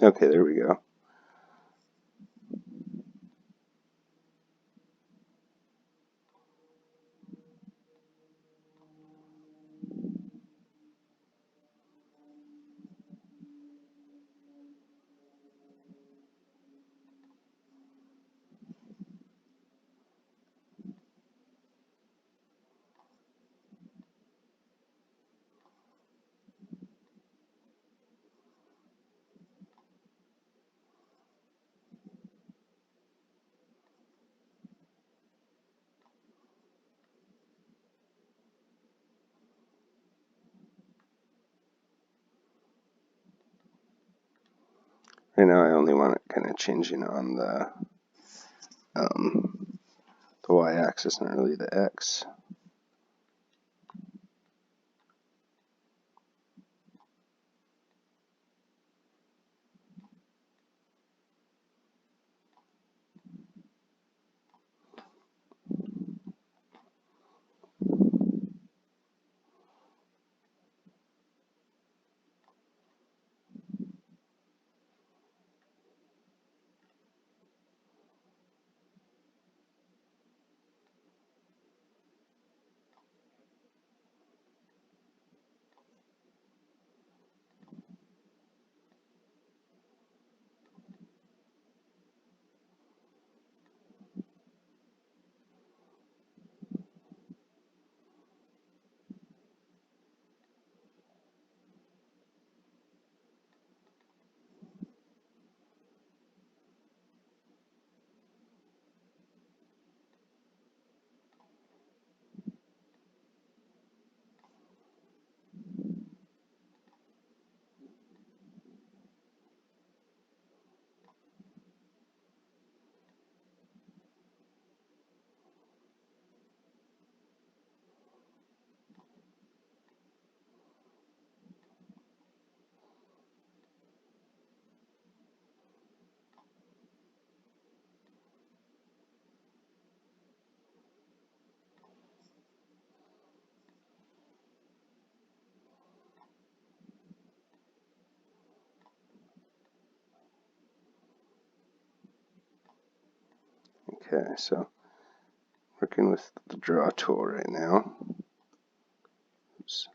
Okay, there we go. Right now I only want it kind of changing on the y-axis, not really the x. Okay, so working with the draw tool right now. Oops.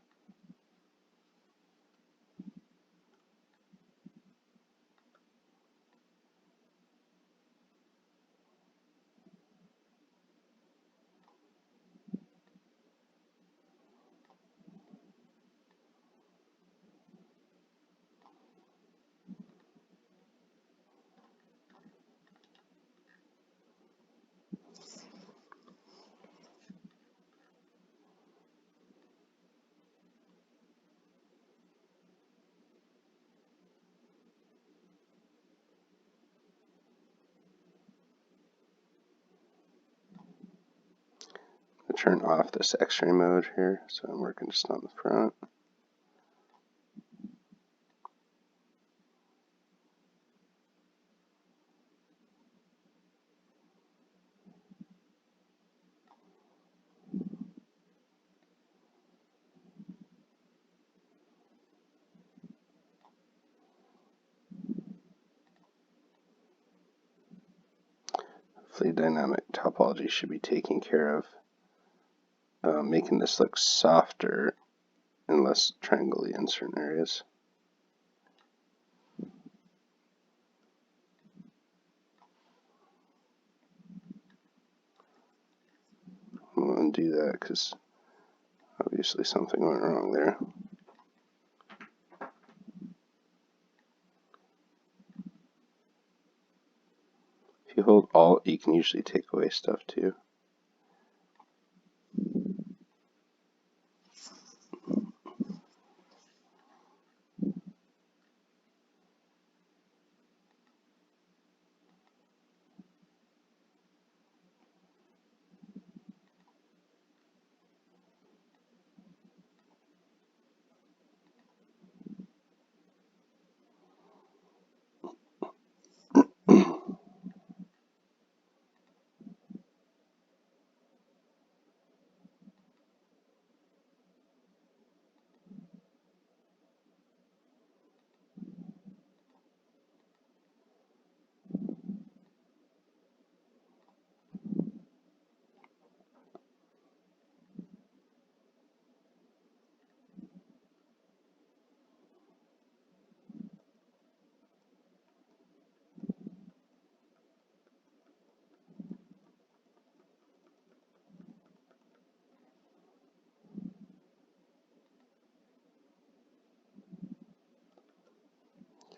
Turn off this X-ray mode here, so I'm working just on the front. Hopefully dynamic topology should be taking care of making this look softer and less triangle-y in certain areas. We'll undo that because obviously something went wrong there. If you hold Alt, you can usually take away stuff too.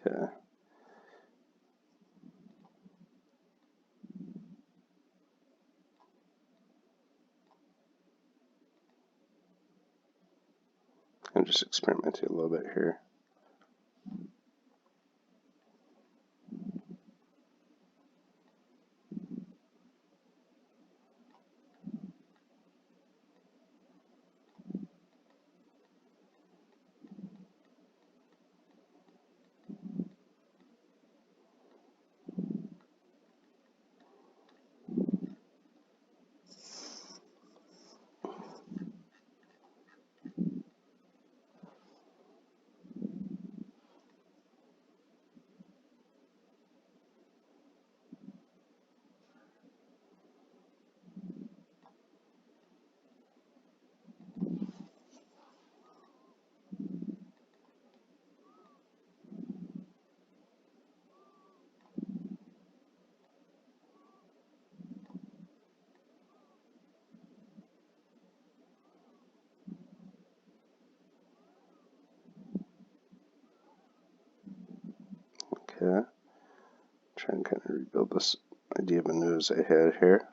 Okay. I'm just experimenting a little bit here. Okay. Try and kind of rebuild this idea of a nose I had here.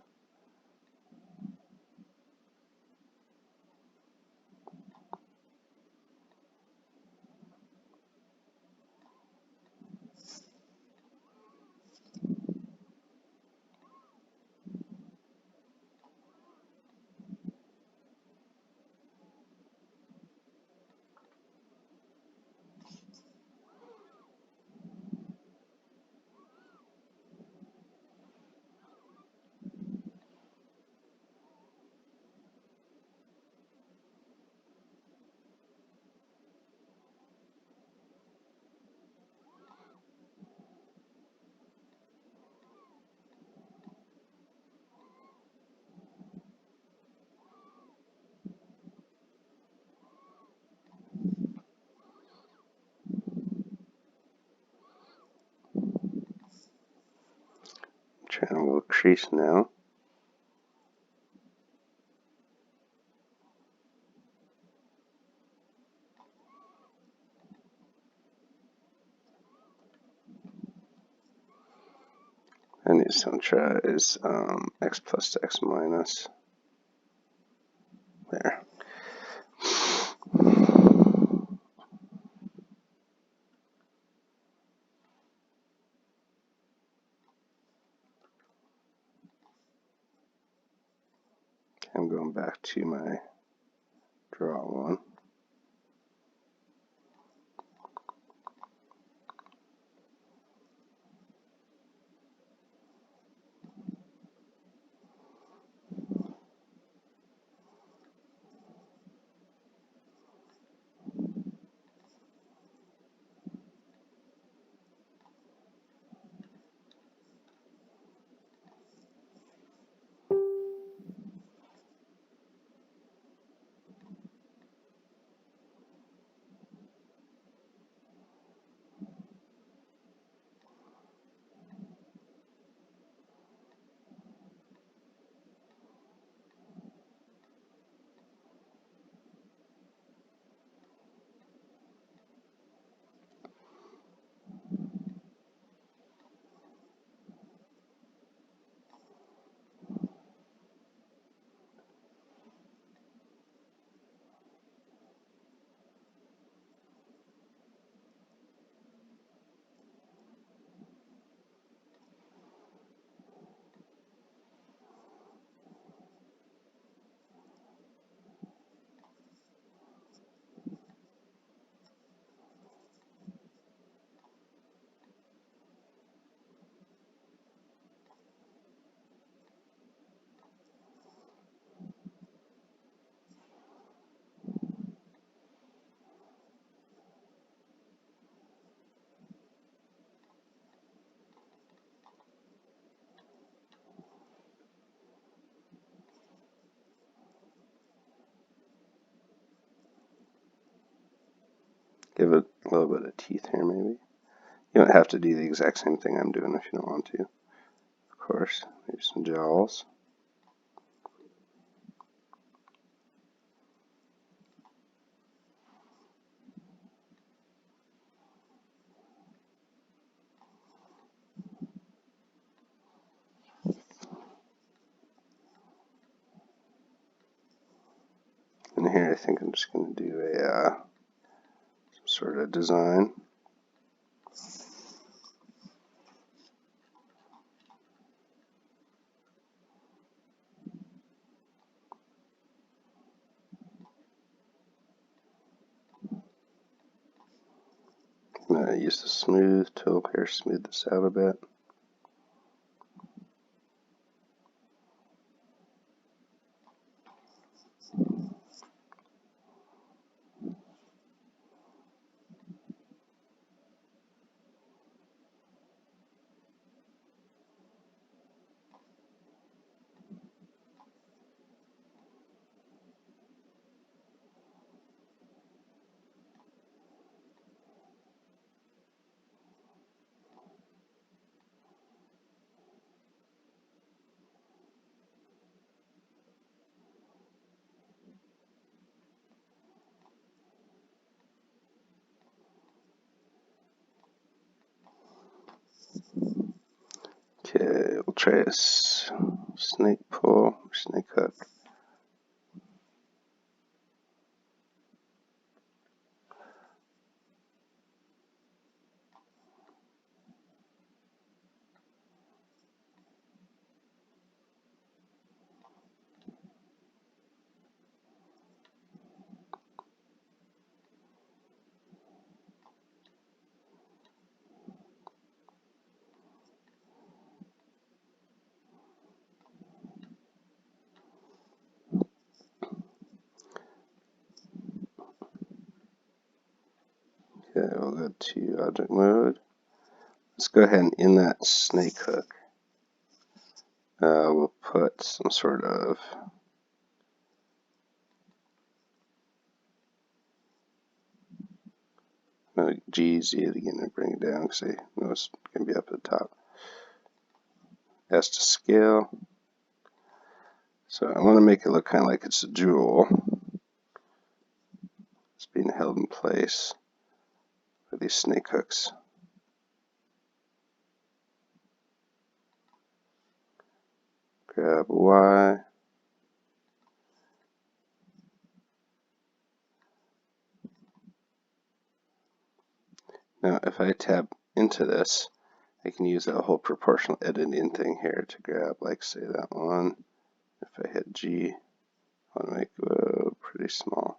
Trying a little crease now. I need some tries x plus to x minus. There. I'm going back to my draw one. Give it a little bit of teeth here, maybe. You don't have to do the exact same thing I'm doing if you don't want to. Of course, maybe some jowls. And here I think I'm just going to do a some sort of design. I'm going to use the smooth tool here, smooth this out a bit. Okay, we'll try a snake pull, snake hook. Okay, we'll go to object mode. Let's go ahead and in that snake hook, we'll put some sort of GZ it again and bring it down because I know it's going to be up at the top. S to scale. So I want to make it look kind of like it's a jewel. It's being held in place by these snake hooks. Grab Y. Now if I tab into this, I can use that whole proportional editing thing here to grab, like say that one. If I hit G, I want to make it pretty small.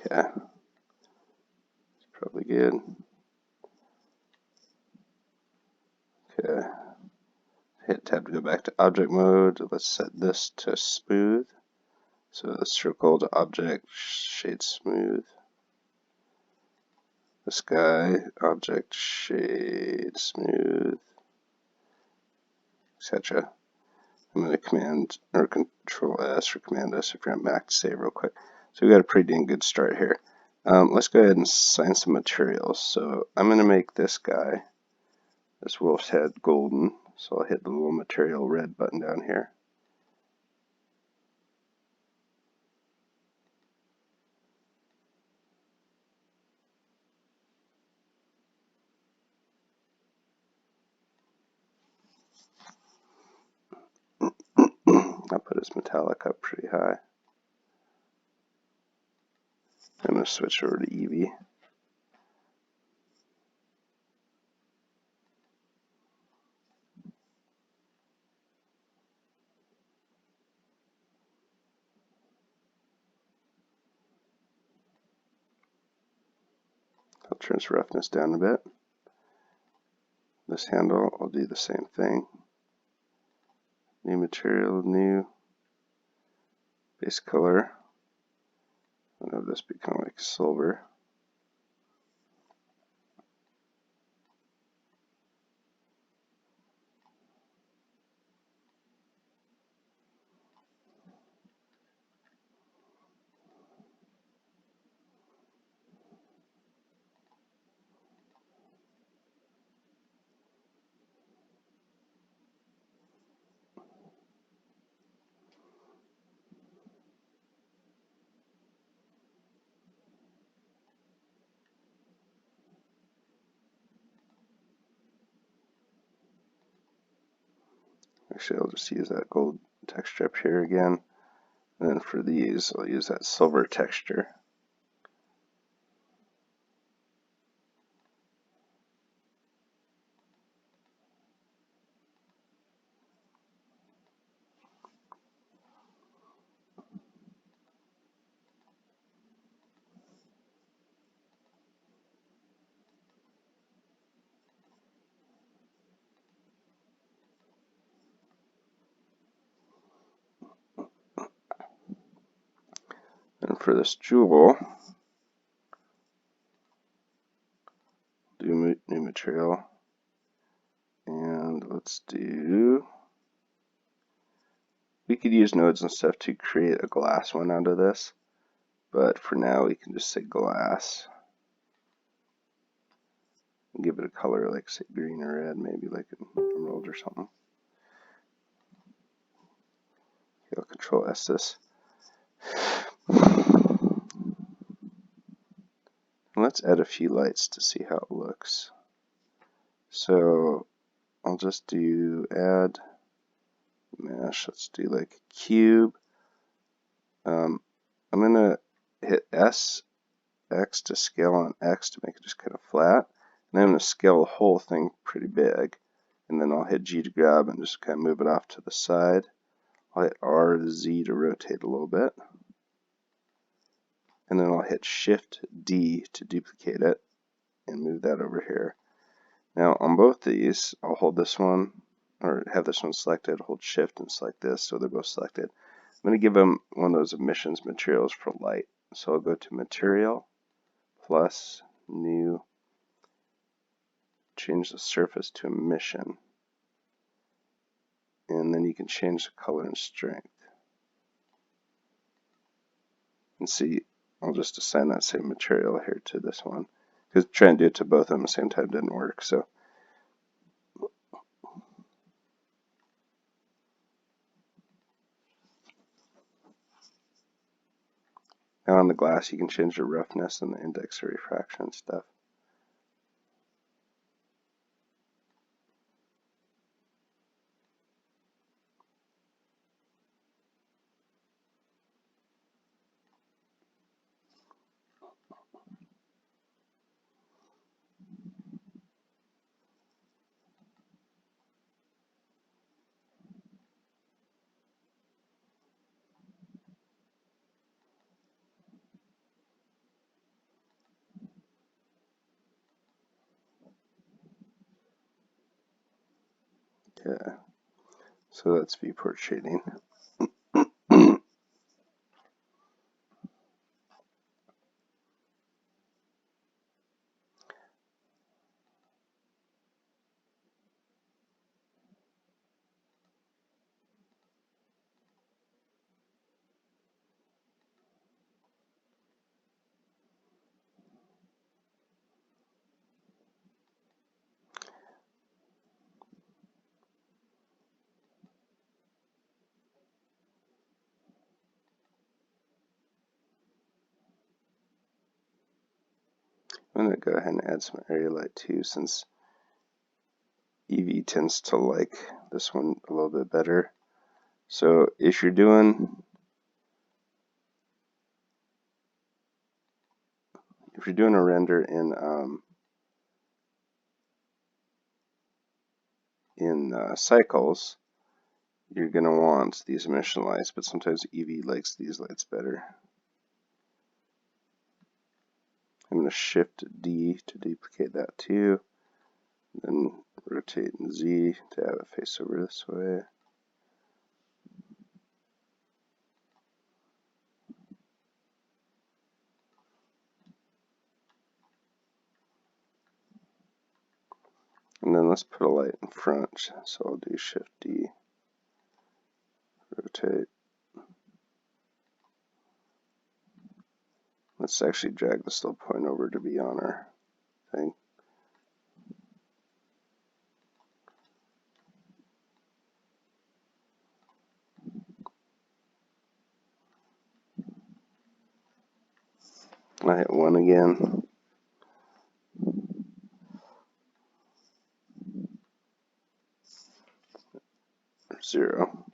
Okay, it's probably good. Okay, hit tab to go back to object mode. Let's set this to smooth. So the circle to object, shade smooth. The sky, object, shade smooth, etc. I'm going to command or control S or command S if you're on Mac to save real quick. So we got a pretty dang good start here. Let's go ahead and assign some materials. So I'm going to make this guy, this wolf's head, golden. So I'll hit the little material red button down here. I'll put his metallic up pretty high. I'm going to switch over to Eevee. I'll turn its roughness down a bit. This handle, I'll do the same thing. New material, new base color. I'll have this become like silver. Actually, I'll just use that gold texture up here again. And then for these, I'll use that silver texture. And for this jewel, do new material. And let's do, we could use nodes and stuff to create a glass one out of this, but for now we can just say glass and give it a color like say green or red, maybe like an emerald or something. Okay, I'll control S this. And let's add a few lights to see how it looks. So I'll just do add mesh. Let's do like a cube. I'm going to hit S, X to scale on X to make it just kind of flat. And then I'm going to scale the whole thing pretty big. And then I'll hit G to grab and just kind of move it off to the side. I'll hit R to Z to rotate a little bit. And then I'll hit Shift D to duplicate it and move that over here. Now on both these, I'll hold this one, or have this one selected, hold Shift and select this so they're both selected. I'm going to give them one of those emissions materials for light. So I'll go to Material, plus, New, change the surface to Emission. And then you can change the color and strength. And see, I'll just assign that same material here to this one. Because trying to do it to both of them at the same time didn't work. So now on the glass, you can change the roughness and the index of refraction stuff. Okay, so that's viewport shading. I'm going to go ahead and add some area light too, since Eevee tends to like this one a little bit better. So if you're doing a render in cycles, you're going to want these emission lights, but sometimes Eevee likes these lights better. I'm going to Shift D to duplicate that too, then rotate and Z to have it face over this way. And then let's put a light in front, so I'll do Shift D, rotate. Let's actually drag this little point over to be on our thing. I hit 1 again. 0.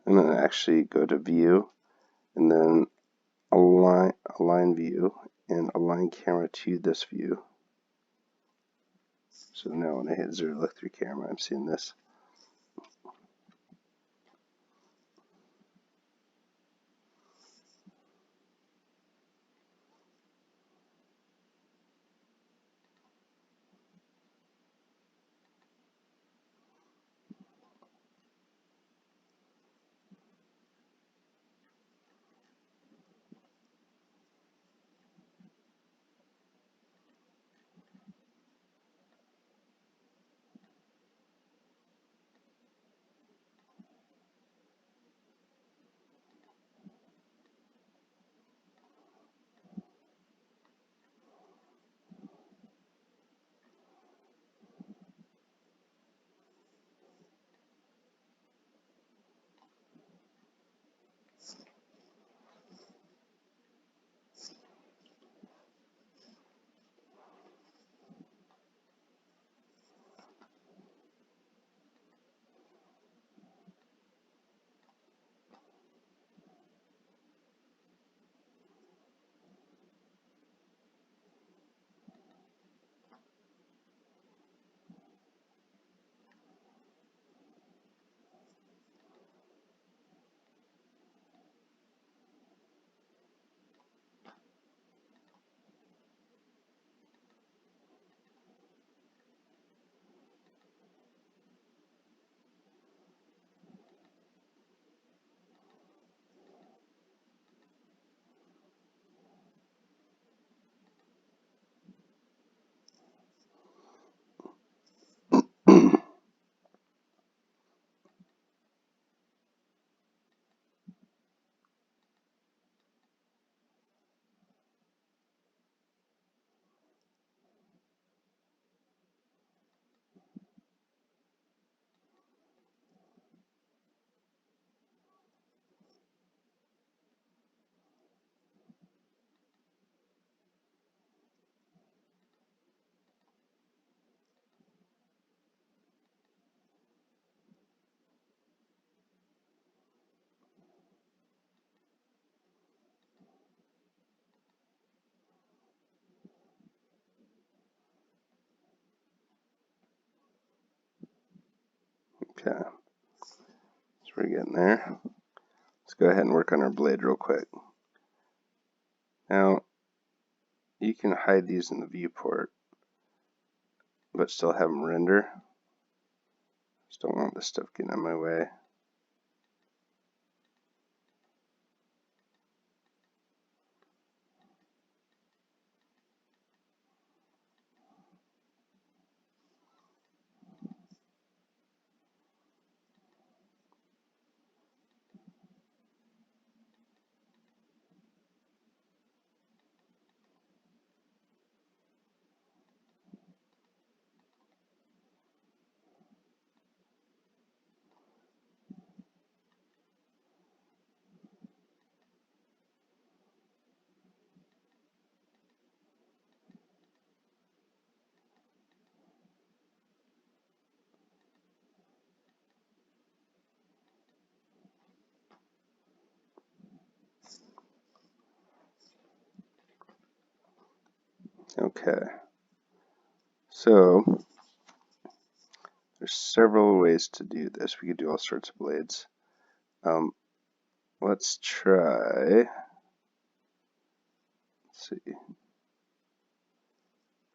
I'm going to actually go to View and then align View and align camera to this view. So now when I hit 0 look through camera, I'm seeing this. Okay, so we're getting there. Let's go ahead and work on our blade real quick. Now, you can hide these in the viewport, but still have them render. Just don't want this stuff getting in my way. Okay, so there's several ways to do this. We could do all sorts of blades. Let's try, let's see, I'm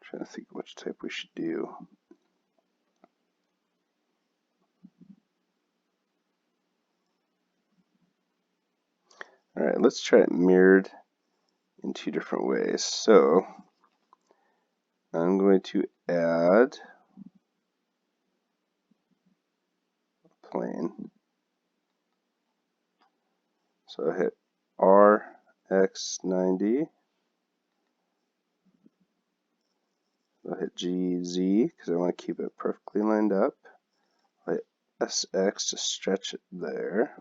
trying to think of which type we should do. Alright, let's try it mirrored in two different ways. So I'm going to add a plane. So I hit RX90. I'll hit GZ because I want to keep it perfectly lined up. I'll hit SX to stretch it there.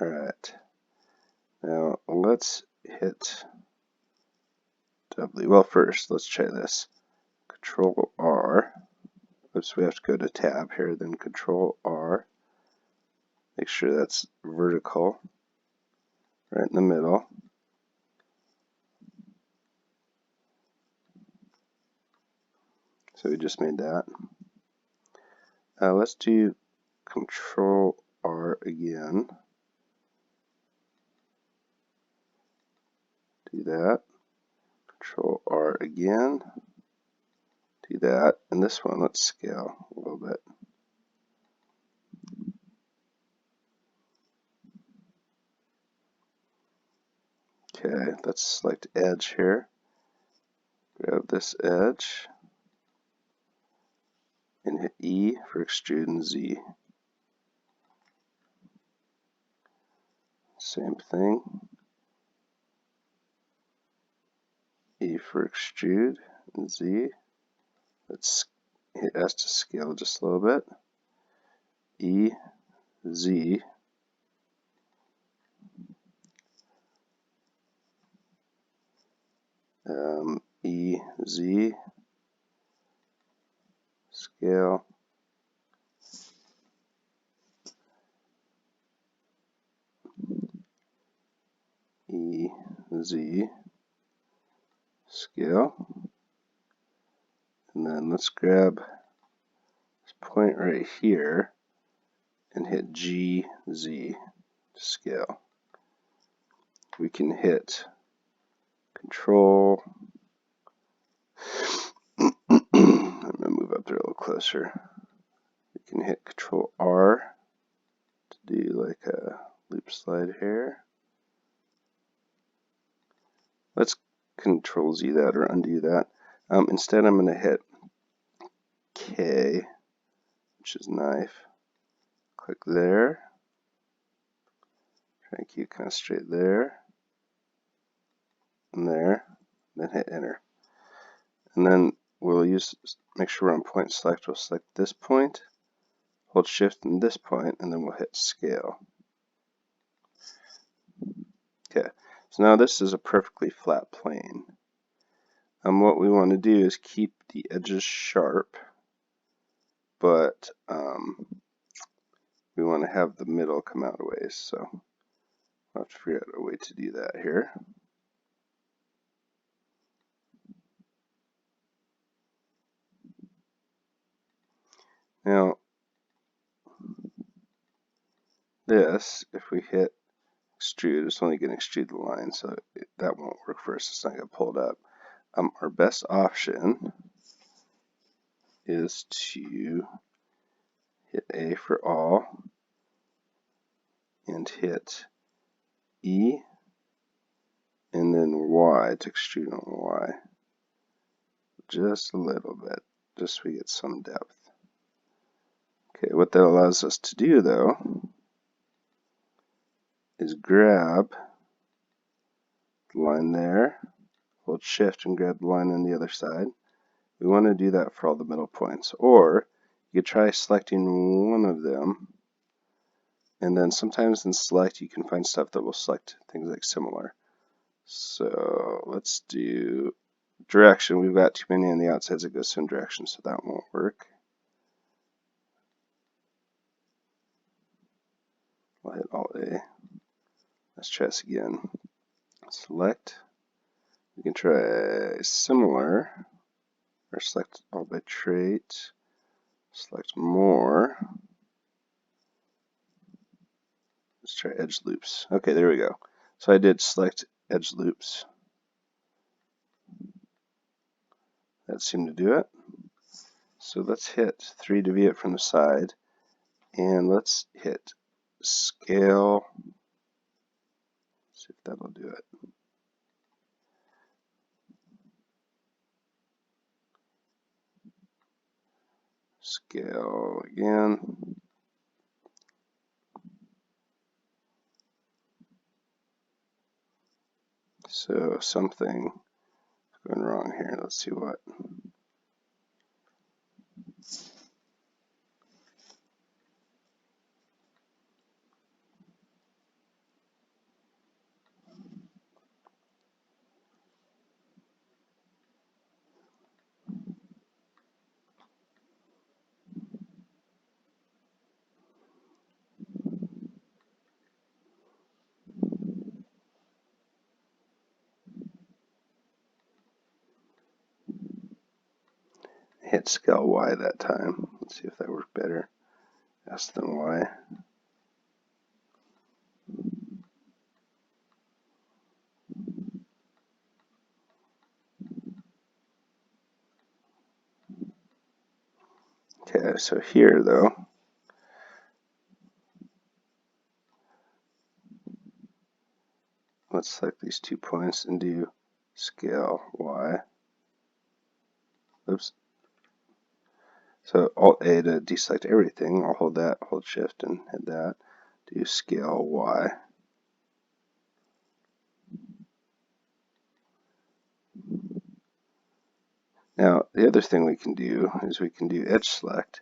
Alright. Now let's hit W. Well, first let's try this. Control R. Oops, we have to go to tab here, then Control R. Make sure that's vertical, right in the middle. So we just made that. Let's do Control R again. Do that. Control R again. Do that. And this one, let's scale a little bit. Okay, let's select edge here. Grab this edge and hit E for extrude and Z. Same thing. E for extrude and Z. Let's hit S to scale just a little bit. E, Z. E, Z. Scale. E, Z. Scale. And then let's grab this point right here and hit G, Z to scale. We can hit Control. I'm going to move up there a little closer. We can hit Control R to do like a loop slide here. Let's Control Z that or undo that. Instead, I'm going to hit K, which is knife. Click there. Try and keep it kind of straight there. And there. Then hit Enter. And then we'll make sure we're on point select. We'll select this point, hold shift in this point, and then we'll hit scale. Okay, so now this is a perfectly flat plane. What we want to do is keep the edges sharp, but we want to have the middle come out a ways, so I'll have to figure out a way to do that here. Now, this, if we hit extrude, it's only going to extrude the line, so that won't work for us. It's not going to pull it up. Our best option is to hit A for all and hit E and then Y to extrude on Y. Just a little bit, just so we get some depth. Okay, what that allows us to do though is grab the line there, hold shift and grab the line on the other side. We want to do that for all the middle points. Or you could try selecting one of them, and then sometimes in select you can find stuff that will select things like similar. So let's do direction. We've got too many on the outsides that go some direction, so that won't work. I'll hit Alt A. Let's try this again. Select. We can try similar, or select all by trait, select more. Let's try edge loops. Okay, there we go. So I did select edge loops. That seemed to do it. So let's hit 3 to view it from the side, and let's hit scale. See if that'll do it. Scale again. So something going wrong here. Let's see what. Hit scale Y that time. Let's see if that worked better. S than Y. Okay, so here though, let's select these 2 points and do scale Y. Oops. So Alt A to deselect everything. I'll hold that, hold Shift and hit that. Do scale Y. Now the other thing we can do is we can do edge select.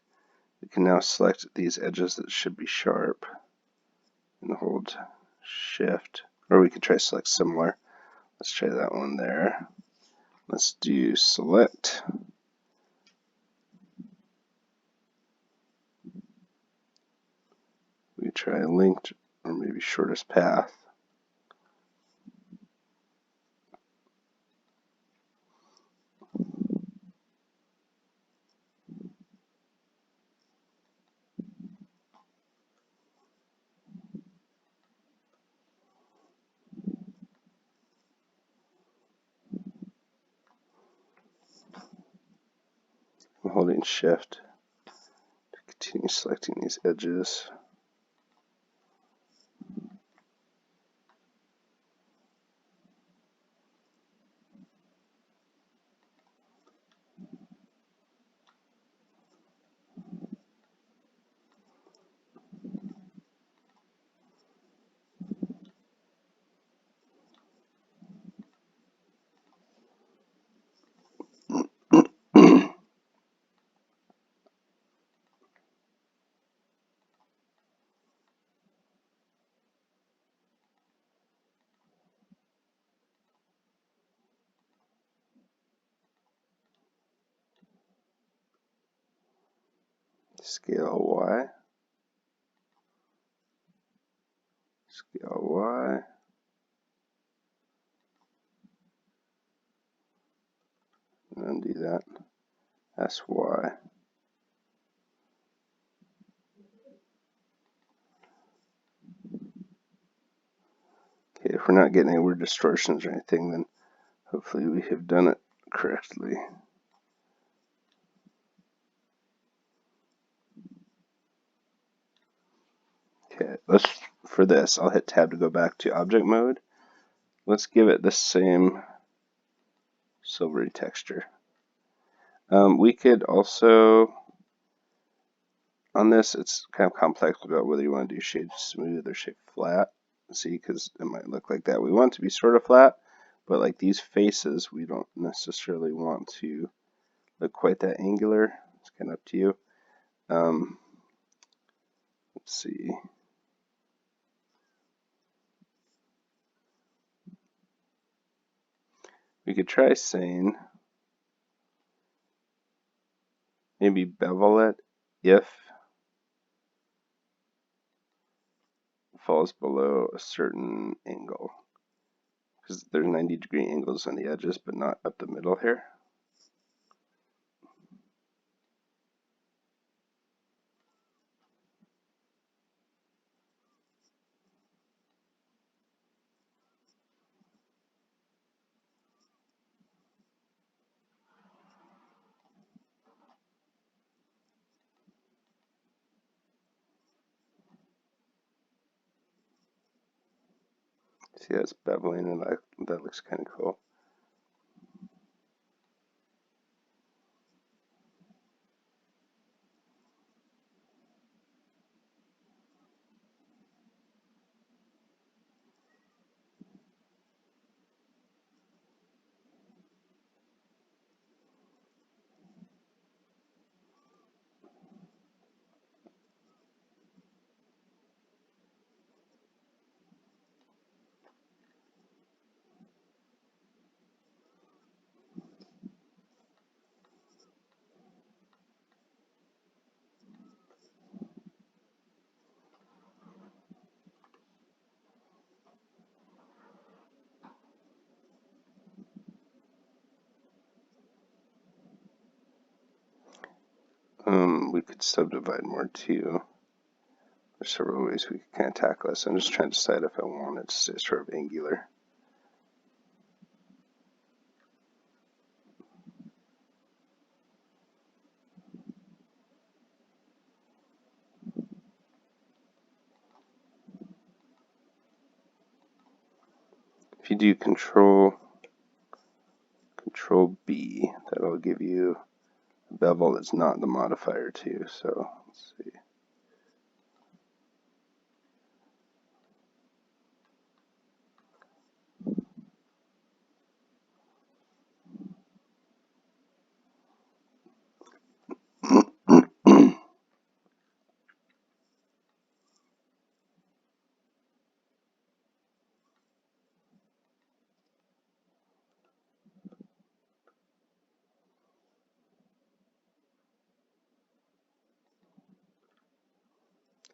We can now select these edges that should be sharp and hold Shift. Or we could try select similar. Let's try that one there. Let's do select. We try linked or maybe shortest path. I'm holding Shift to continue selecting these edges. Scale Y. Scale Y. And undo that. SY. Okay, if we're not getting any weird distortions or anything, then hopefully we have done it correctly. Okay, for this, I'll hit Tab to go back to object mode. Let's give it the same silvery texture. We could also, on this, it's kind of complex about whether you want to do shade smooth or shade flat. See, because it might look like that. We want it to be sort of flat, but like these faces, we don't necessarily want to look quite that angular. It's kind of up to you. Let's see. We could try saying maybe bevel it if it falls below a certain angle. because there's 90-degree angles on the edges, but not up the middle here. See how it's beveling, and that looks kind of cool. We could subdivide more too. There's several ways we could kind of tackle this. I'm just trying to decide if I want it to stay sort of angular. If you do Control B, that'll give you a bevel that's not the modifier too. So let's see.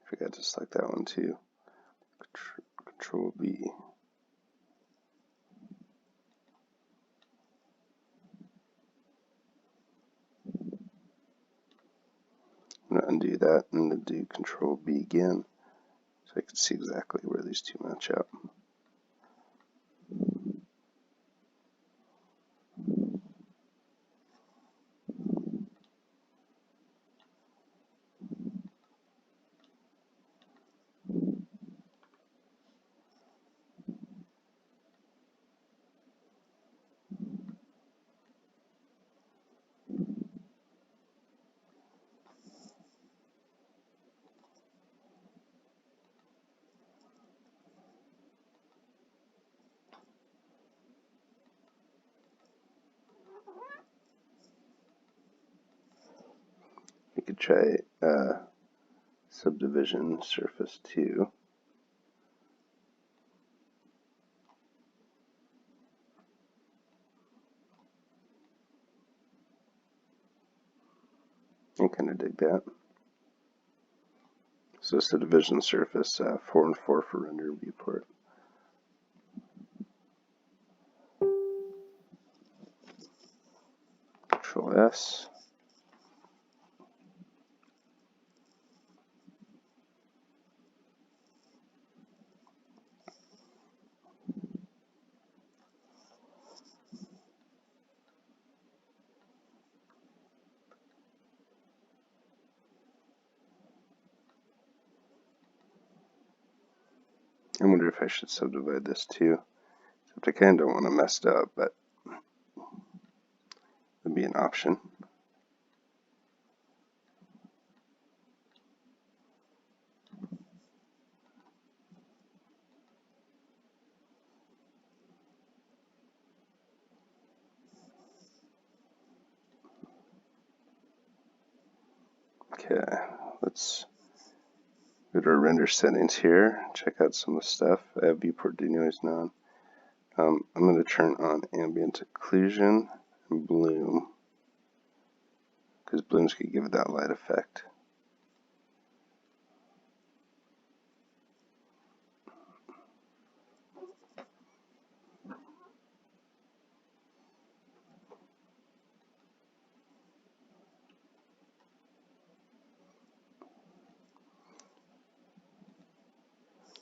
I forgot to select that one too. Control B. I'm going to undo that and then do Control B again so I can see exactly where these two match up. You could try subdivision surface 2. I kind of dig that. So subdivision surface 4 and 4 for render viewport. Control S. I wonder if I should subdivide this too. Except I kind of don't want to mess it up, but it'd be an option. Okay, let's go to our render settings here. Check out some of the stuff. I have viewport denoise on. I'm going to turn on ambient occlusion and bloom, because blooms can give it that light effect.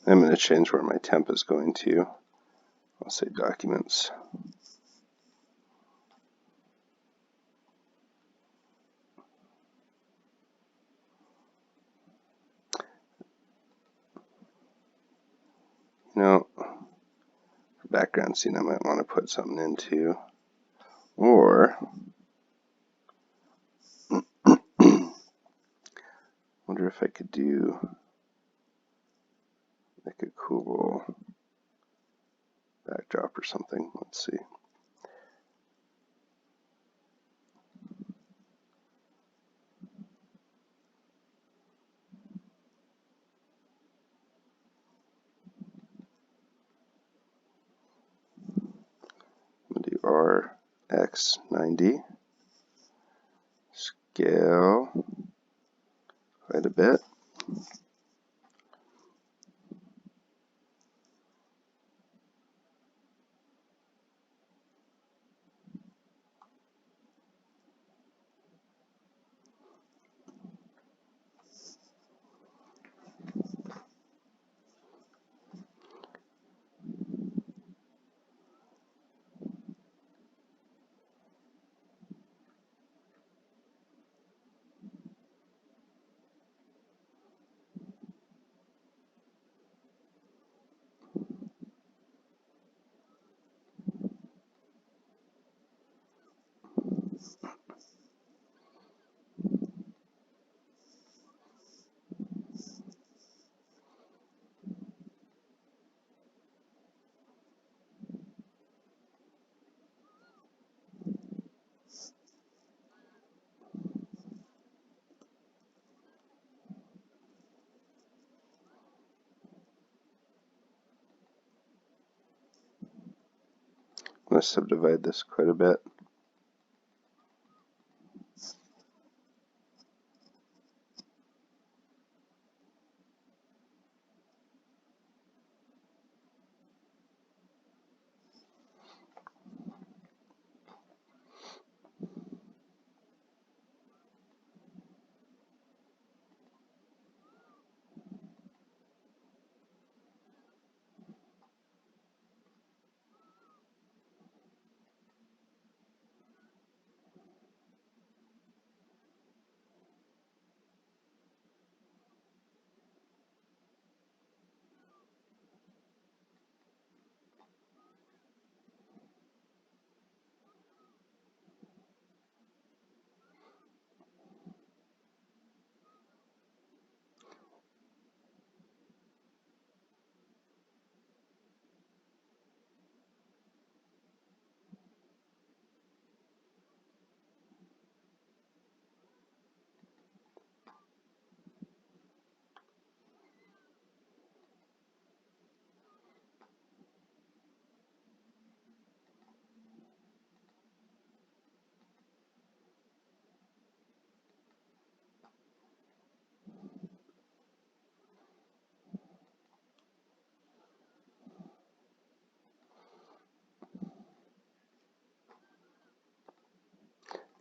I'm going to change where my temp is going to. I'll say documents. You know, for background scene, I might want to put something into, or wonder if I could do like a cool backdrop or something. Let's see. I'm going to do RX90, scale quite a bit. I'm going to subdivide this quite a bit.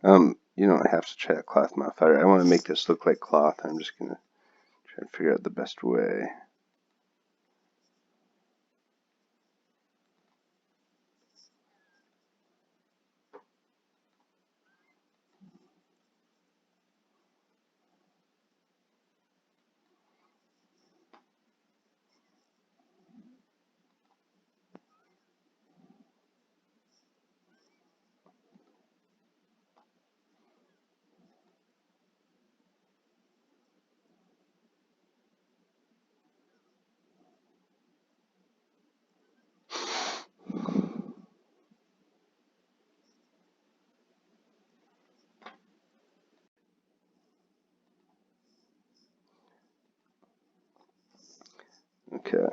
You don't have to try a cloth modifier. I want to make this look like cloth. I'm just going to try and figure out the best way. Okay.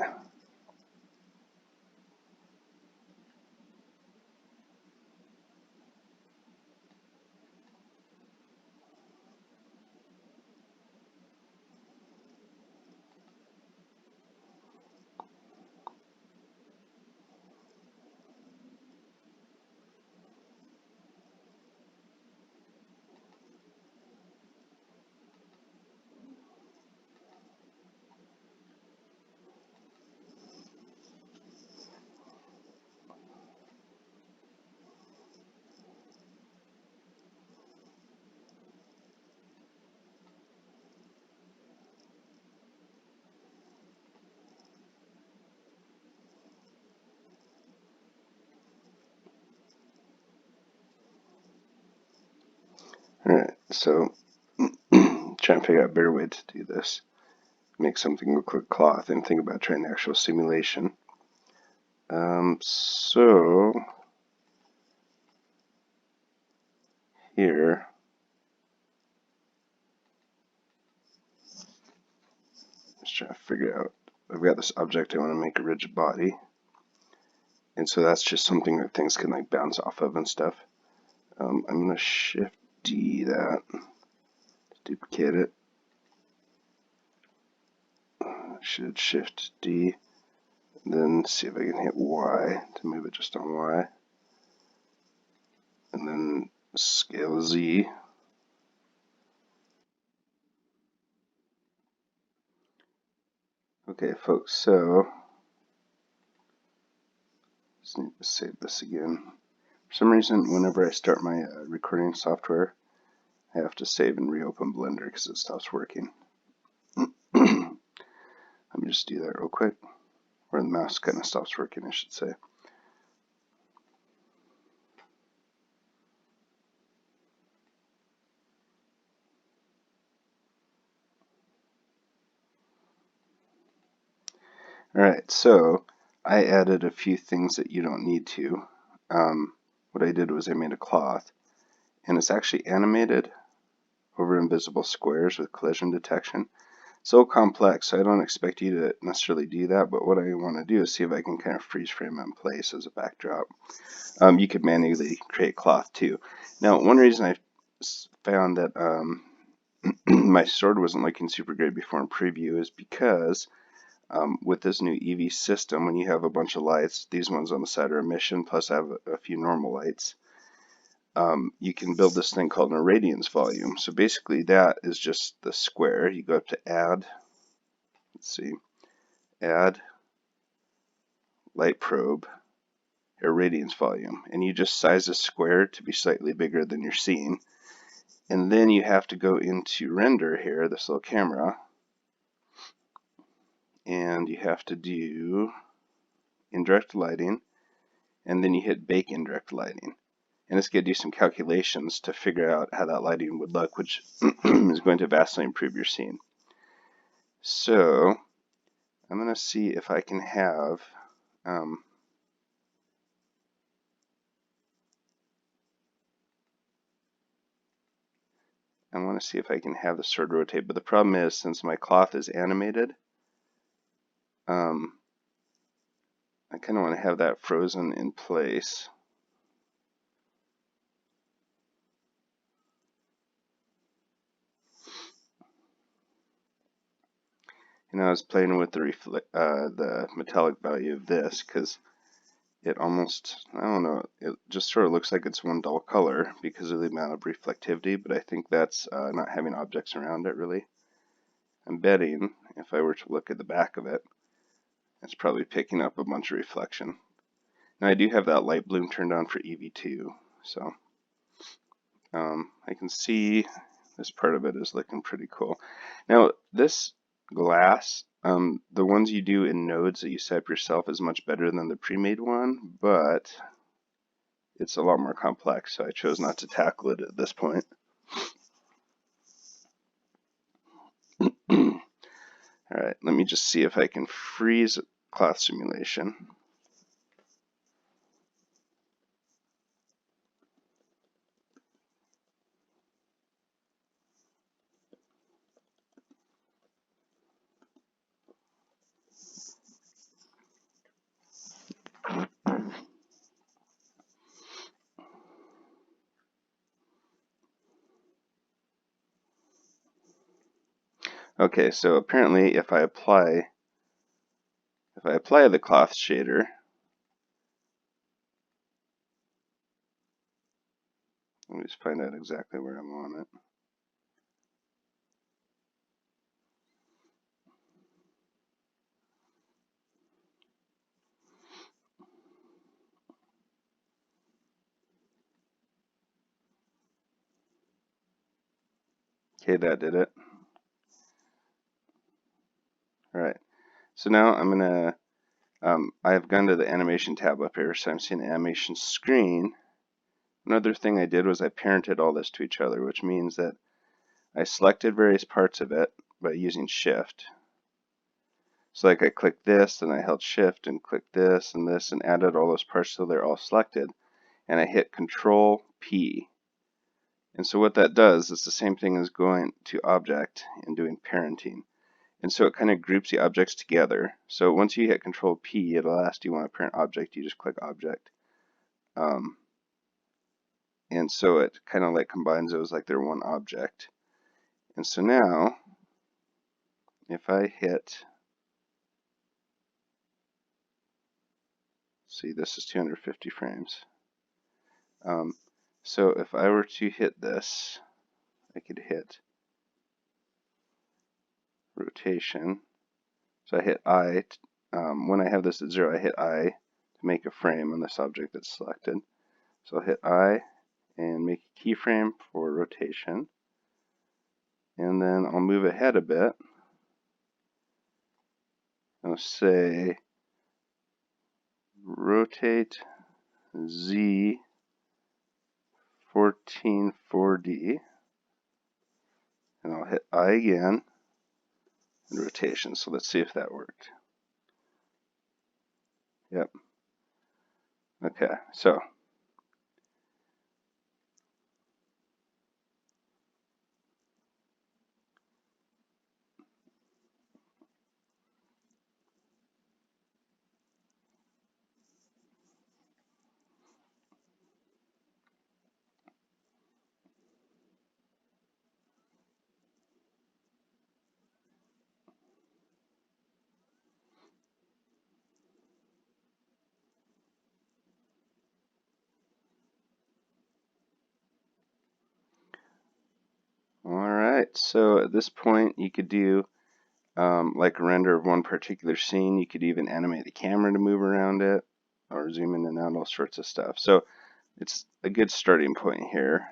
Alright, so trying to figure out a better way to do this. Make something look like cloth and think about trying actual simulation. So here, just trying to figure out, I've got this object I want to make a rigid body. And so that's just something that things can like bounce off of and stuff. I'm going to Shift D that, duplicate it. Should Shift D, and then see if I can hit Y to move it just on Y. And then scale Z. Okay, folks, so just need to save this again. For some reason, whenever I start my recording software, I have to save and reopen Blender because it stops working. Let me just do that real quick. Or the mouse kind of stops working, I should say. Alright, so I added a few things that you don't need to. What I did was I made a cloth, and it's actually animated over invisible squares with collision detection. So complex, so I don't expect you to necessarily do that, but what I want to do is see if I can kind of freeze frame it in place as a backdrop. You could manually create cloth too. Now, one reason I found that my sword wasn't looking super great before in preview is because with this new EV system, when you have a bunch of lights, these ones on the side are emission, plus I have a few normal lights, you can build this thing called an irradiance volume. So basically that is just the square. You go up to add, let's see, add light probe, irradiance volume, and you just size the square to be slightly bigger than your scene. And then you have to go into render here, this little camera, and you have to do indirect lighting, and then you hit bake indirect lighting. And it's going to do some calculations to figure out how that lighting would look, which is going to vastly improve your scene. So I'm going to see if I can have I want to see if I can have the sword rotate, but the problem is, since my cloth is animated, I kind of want to have that frozen in place. You know, I was playing with the metallic value of this because it almost, I don't know, it just sort of looks like it's one dull color because of the amount of reflectivity, but I think that's not having objects around it really. I'm betting if I were to look at the back of it, it's probably picking up a bunch of reflection. Now I do have that light bloom turned on for EV2, so I can see this part of it is looking pretty cool. Now this glass, the ones you do in nodes that you set up yourself is much better than the pre-made one, but it's a lot more complex, so I chose not to tackle it at this point. Alright, let me just see if I can freeze cloth simulation. Okay, so apparently if I apply the cloth shader, let me just find out exactly where I'm on it. Okay, that did it. Alright, so now I'm gonna, I've gone to the animation tab up here, so I'm seeing the animation screen. Another thing I did was I parented all this to each other, which means that I selected various parts of it by using Shift. So like I clicked this, and I held Shift and clicked this and added all those parts so they're all selected. And I hit Control P. And so what that does is the same thing as going to Object and doing parenting. And so it kind of groups the objects together. So once you hit Control P, it'll ask, do you want to parent object? You just click Object. And so it kind of like combines those like they're one object. And so now, if I hit, see, this is 250 frames. So if I were to hit this, I could hit rotation. So I hit I. When I have this at 0, I hit I to make a frame on this object that's selected. So I'll hit I and make a keyframe for rotation. And then I'll move ahead a bit. I'll say rotate Z 144D. And I'll hit I again and rotation. So let's see if that worked. Yep. Okay, so alright, so at this point you could do like a render of one particular scene. You could even animate the camera to move around it or zoom in and out, all sorts of stuff. So it's a good starting point here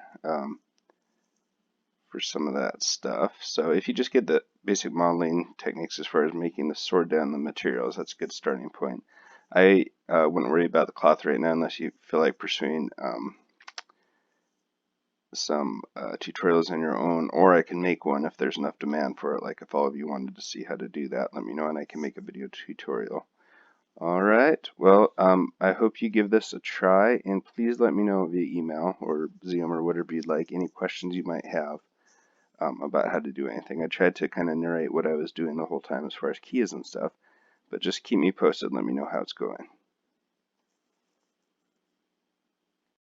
for some of that stuff. So if you just get the basic modeling techniques as far as making the sword down the materials, that's a good starting point. I wouldn't worry about the cloth right now unless you feel like pursuing some tutorials on your own, or I can make one if there's enough demand for it. Like if all of you wanted to see how to do that, let me know and I can make a video tutorial. Alright, well, I hope you give this a try, and please let me know via email or Zoom or whatever you'd like, any questions you might have about how to do anything. I tried to kind of narrate what I was doing the whole time as far as keys and stuff, but just keep me posted, let me know how it's going.